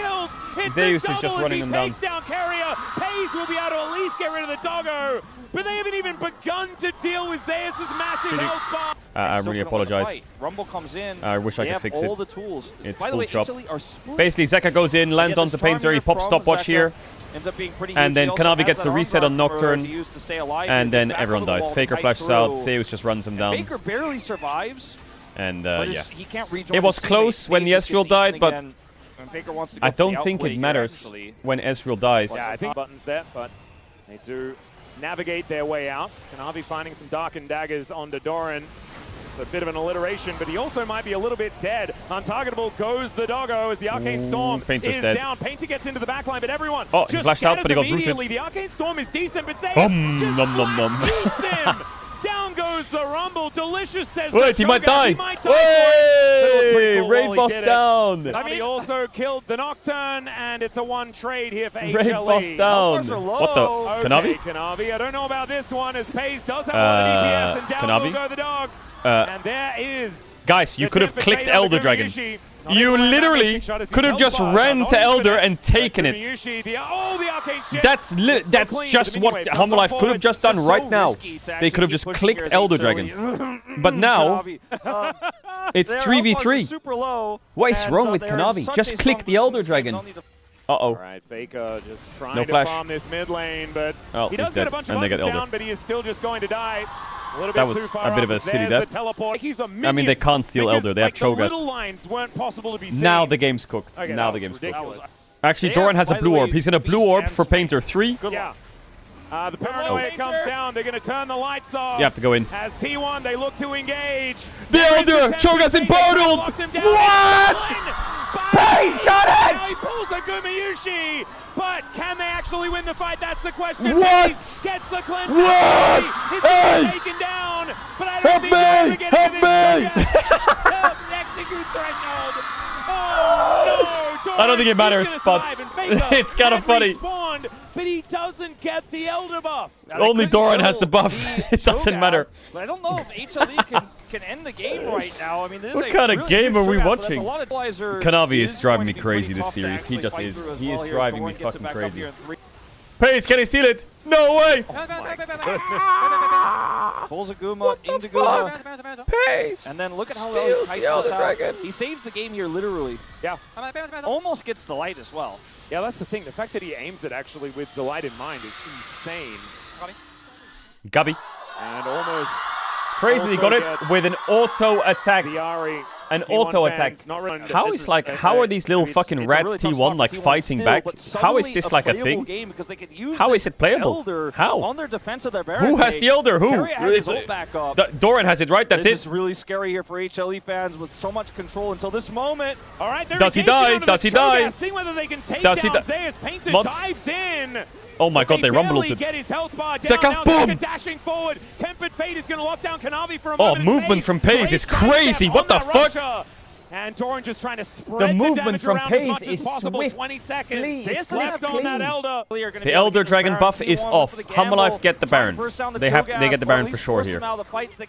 Zeus is just running them down. Takes down Carrier. Pace will be able to at least get rid of the doggo. But they haven't even begun to deal with Zeus' massive health bar. I Still really couldn't win the apologize. fight. Rumble comes in. I wish I They could have fix all it. the tools. It's By the full way, chopped. HLE are split. Basically, Zeka goes in, lands Get the onto Painter, he Stormbringer pops from stopwatch Zeka. here, Ends up being pretty and huge. then He also Kanavi has gets that the arm reset on guard Nocturne, to use to stay alive. and He then gets back everyone on the dies. wall and Faker fight flashes out, through. Zeus just runs him down, Faker barely survives. and But yeah. he can't rejoin It was his close teammates. when the Faze just Ezreal gets died, eaten but again, and Faker wants to go I for the don't think outplay it here, matters actually. when Ezreal dies. Yeah, I think buttons there, but they do navigate their way out. Kanavi finding some darkened daggers onto Doran. It's a bit of an alliteration, but he also might be a little bit dead. Untargetable goes the doggo as the Arcane Storm Painter's is dead. down. Painter gets into the backline, but everyone Oh, he just flashed out, scatters but he got immediately. rooted. The Arcane Storm is decent, but Zeus Nom, just nom, nom. flash beats him. Down goes the Rumble. Delicious says Wait, the he might Cho'Gath. die! He might die for it. But it looked pretty Hey, cool Raid while he boss did it. down! Kanavi also killed the Nocturne, and it's a one trade here for Raid HLE. boss down! Numbers are What the? low. Okay, Kanavi? Kanavi. I don't know about this one, as Pace does have a lot of DPS, and down Kanavi? will go the dog. Uh, And there is Guys, you the could have Tempest clicked fade on Elder the Dragon. Gumayusi. Not You able to land that literally missing shot as could his have just health bars are ran not to even Elder it. and taken it. Gumayusi, the arcane shift. That's It's so clean, just the what mini wave Humble comes Life could have forward. just done It's right so now. risky to They actually could have keep just pushing clicked here as Elder HLE. Dragon. But now, it's Their 3v3. health bars are super low, What is and, wrong with they're in Kanavi? such Just a click strong the Elder position, so they Dragon. don't need to- Uh-oh. All right, Faker just trying No to flash. farm this mid lane, but Oh, he he's does get dead, a bunch and of they get buttons Elder. down, but he is still just going to die. A little That bit was too far a bit of off, a as silly there's death. the teleport. He's a I mean, minion, they can't steal because, Elder. They have like, the Cho'Gath. little lines weren't possible to be seen. Now the game's cooked. Okay, Now that the was game's cooked. ridiculous. Actually, They Doran have, has a by the blue way, orb. He's going to blue Beast orb and for Spike. Painter 3. Yeah. The paranoia comes down. They're going to turn the lights off. You have to go in. As T1, they look to engage. The There is Elder! Tempest Cho'Gath in Fade. They Bardolt! lock them down. What? Pace got it! Now he pulls a Gumayusi. But can they actually win the fight? That's the question. What? Pace gets the cleanse. What? He's Hey! taken down. But I don't Help think they're me! ever getting Help to me! this Cho'Gath. Execute threshold. Oh, no! I don't think it matters, He's but gonna survive, and Faker it's kinda had funny. respawned, but he doesn't get the Elder buff. Only Doran has the buff. It doesn't matter. But I don't know if HLE can end the game right now. I mean, this is What a kind of really game good are we Cho'Gath, but that's watching? a lot of equalizer. Kanavi It is driving me going to be crazy pretty this tough to series. He actually just fight is. through as He is well here as driving me Doran gets it fucking back up crazy. here in three. Pace, can he steal it? No way! Pulls a Guma into Guma. Pace! And then look at how Steals well he the kites Elder this out. Dragon. He saves the game here literally. Yeah. Almost gets the light as well. Yeah, that's the thing. The fact that he aims it actually with the light in mind is insane. Gubby. And almost It's crazy he Also got it gets with an auto attack. the Ari. An T1 auto fans attack. not really- How This is is like, a- how are these little I mean, fucking it's a rats really tough T1 spot like for T1 fighting still, back? but How is suddenly this a like a playable thing? game because they can use How this is it playable? Elder How? on their defense of their Who has the Elder? Who? Carrier has his It's- ult back up. Doran has it, right? That's This it. is really scary here for HLE fans with so much control until this moment. All right, they're Does he engaging die? onto Does the he die? Cho'Gath, seeing whether they can take Does he down die? Zeus. Painter Mods? dives in. Oh my god, they rumble barely ulted. get his health bar down. Zeka, Now boom! Zeka dashing forward. Tempered Fate is going to lock down Kanavi for a Oh, moment. movement from Pace is crazy. What the fuck? And Doran just trying to spread the movement damage from around as Pace much as is possible. swift, 20 seconds. sleek, Just sleek, left on that clean. Elder. The Elder Dragon buff is off. Humble Life get the Baron. They get the Baron for sure here.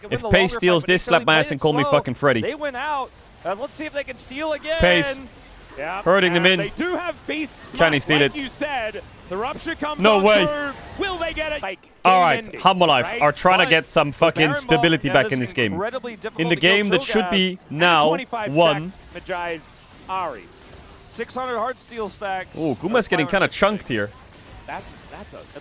If Pace steals this, slap my ass and call me fucking Freddy. They went out. Let's see if they can steal again. Pace. Yeah, Hurting them and in. They do have feast. Can he steal like it? You said, the rupture comes. No on way. through. Will they get it? Like, All right, game-ending, Humble Life right? are trying to But get some fucking Baron buff, stability yeah, back this in is this game. incredibly difficult In the to kill game that Cho'Gath. should be And now 25 1. stack Majai's Ari. 600 heart steal stacks. Ooh, Guma's getting kind of chunked here. That's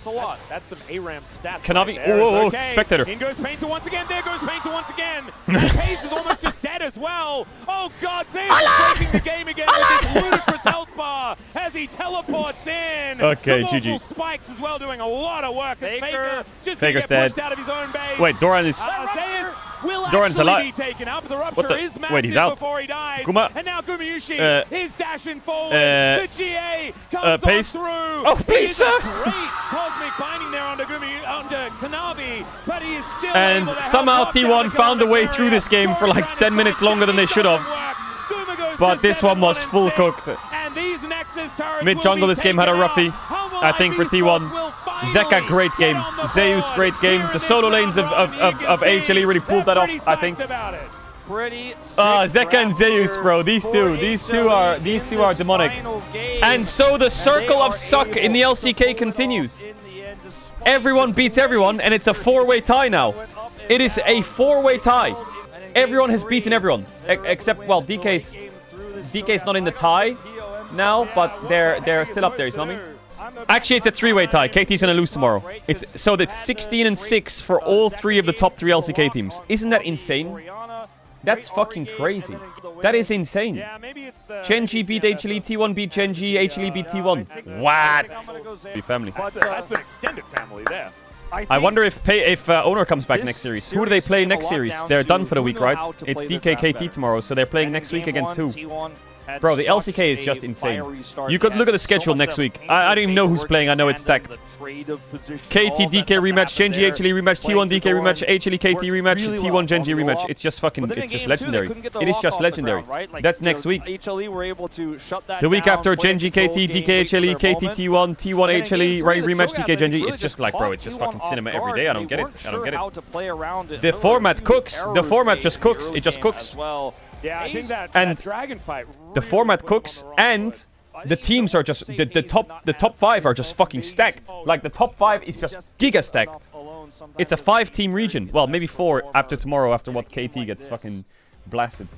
a lot. That's some ARAM stats. Kanavi- right there. oh, oh, It's okay. Spectator. In goes Painter once again. There goes Painter once again. Pace is almost just dead as well. Oh God, Zeus is breaking the game again with this ludicrous health bar. as he teleports in. Okay, the GG. Spikes as well doing a lot of work. As Faker just Faker's gonna get pushed dead. out of his own base. Wait, Doran is... Zeus will Doran's actually alive. be taken out, but the rupture What the- is massive wait, he's out. before he dies. Kuma. And now Gumayushi is dashing forward. The GA comes pace. on through. Oh, please, It is a sir. Great cosmic binding there onto Kanabi, but he is still And able to somehow help knock down T1 found a the way carrier. through this game for like Doran 10 minutes longer than they should have. Guma goes But to this one was 7-1 full and 6. cooked. And these Nexus turrets Mid will jungle be this game had a taken roughie. out. Humble I think for IV T1. Sports will Zeka, finally great game. get on the Zeus, board. great game. Here The in solo this lanes of round, you can HLE see really pulled that they're off, pretty I think. psyched about it. Pretty Zeka and Zeus, bro. These two are demonic. And so the circle of suck in the LCK continues. Everyone beats everyone, and it's a 4-way tie now. It is a 4-way tie. Everyone has beaten everyone, except, well, DK's not in the tie now, but they're still up there. You know what I mean? Actually, it's a 3-way tie. KT's gonna lose tomorrow. It's 16-6 for all 3 of the top 3 LCK teams. Isn't that insane? That's fucking crazy. That is insane. Yeah, maybe it's the Genji beat HLE, T1 beat Genji, HLE beat T1. What? Be family. That's an extended family there. I wonder if Oner comes back next series. Who do they play next series? They're done for the week, right? It's DK KT tomorrow, so they're playing next week against who? Bro, the LCK is just insane. You could look at the schedule next week. I don't even know who's playing. I know it's stacked. KT DK rematch, Genji HLE rematch, T1 DK rematch, HLE KT rematch, T1 Genji rematch. It's just fucking, it's just legendary. It is just legendary. That's next week. HLE were able to shut that The week down, after, play Genji control KT, game, DK wait for HLE, their KT moment. T1, T1 And in HLE, game right three, the rematch, Shogun DK Genji. really It's just just like, bro, caught it's just T1 fucking off cinema every guard. day. I They don't get it. weren't I don't sure get it. how to play around it. The There were format a few cooks. The errors format made just in the cooks. early It just game cooks. as well. Yeah, I think that And dragon fight. The format cooks, and the teams are just the top 5 are just fucking stacked. Like the top 5 is just giga stacked. It's a 5-team region. Well, maybe 4 after tomorrow, after what KT gets fucking blasted.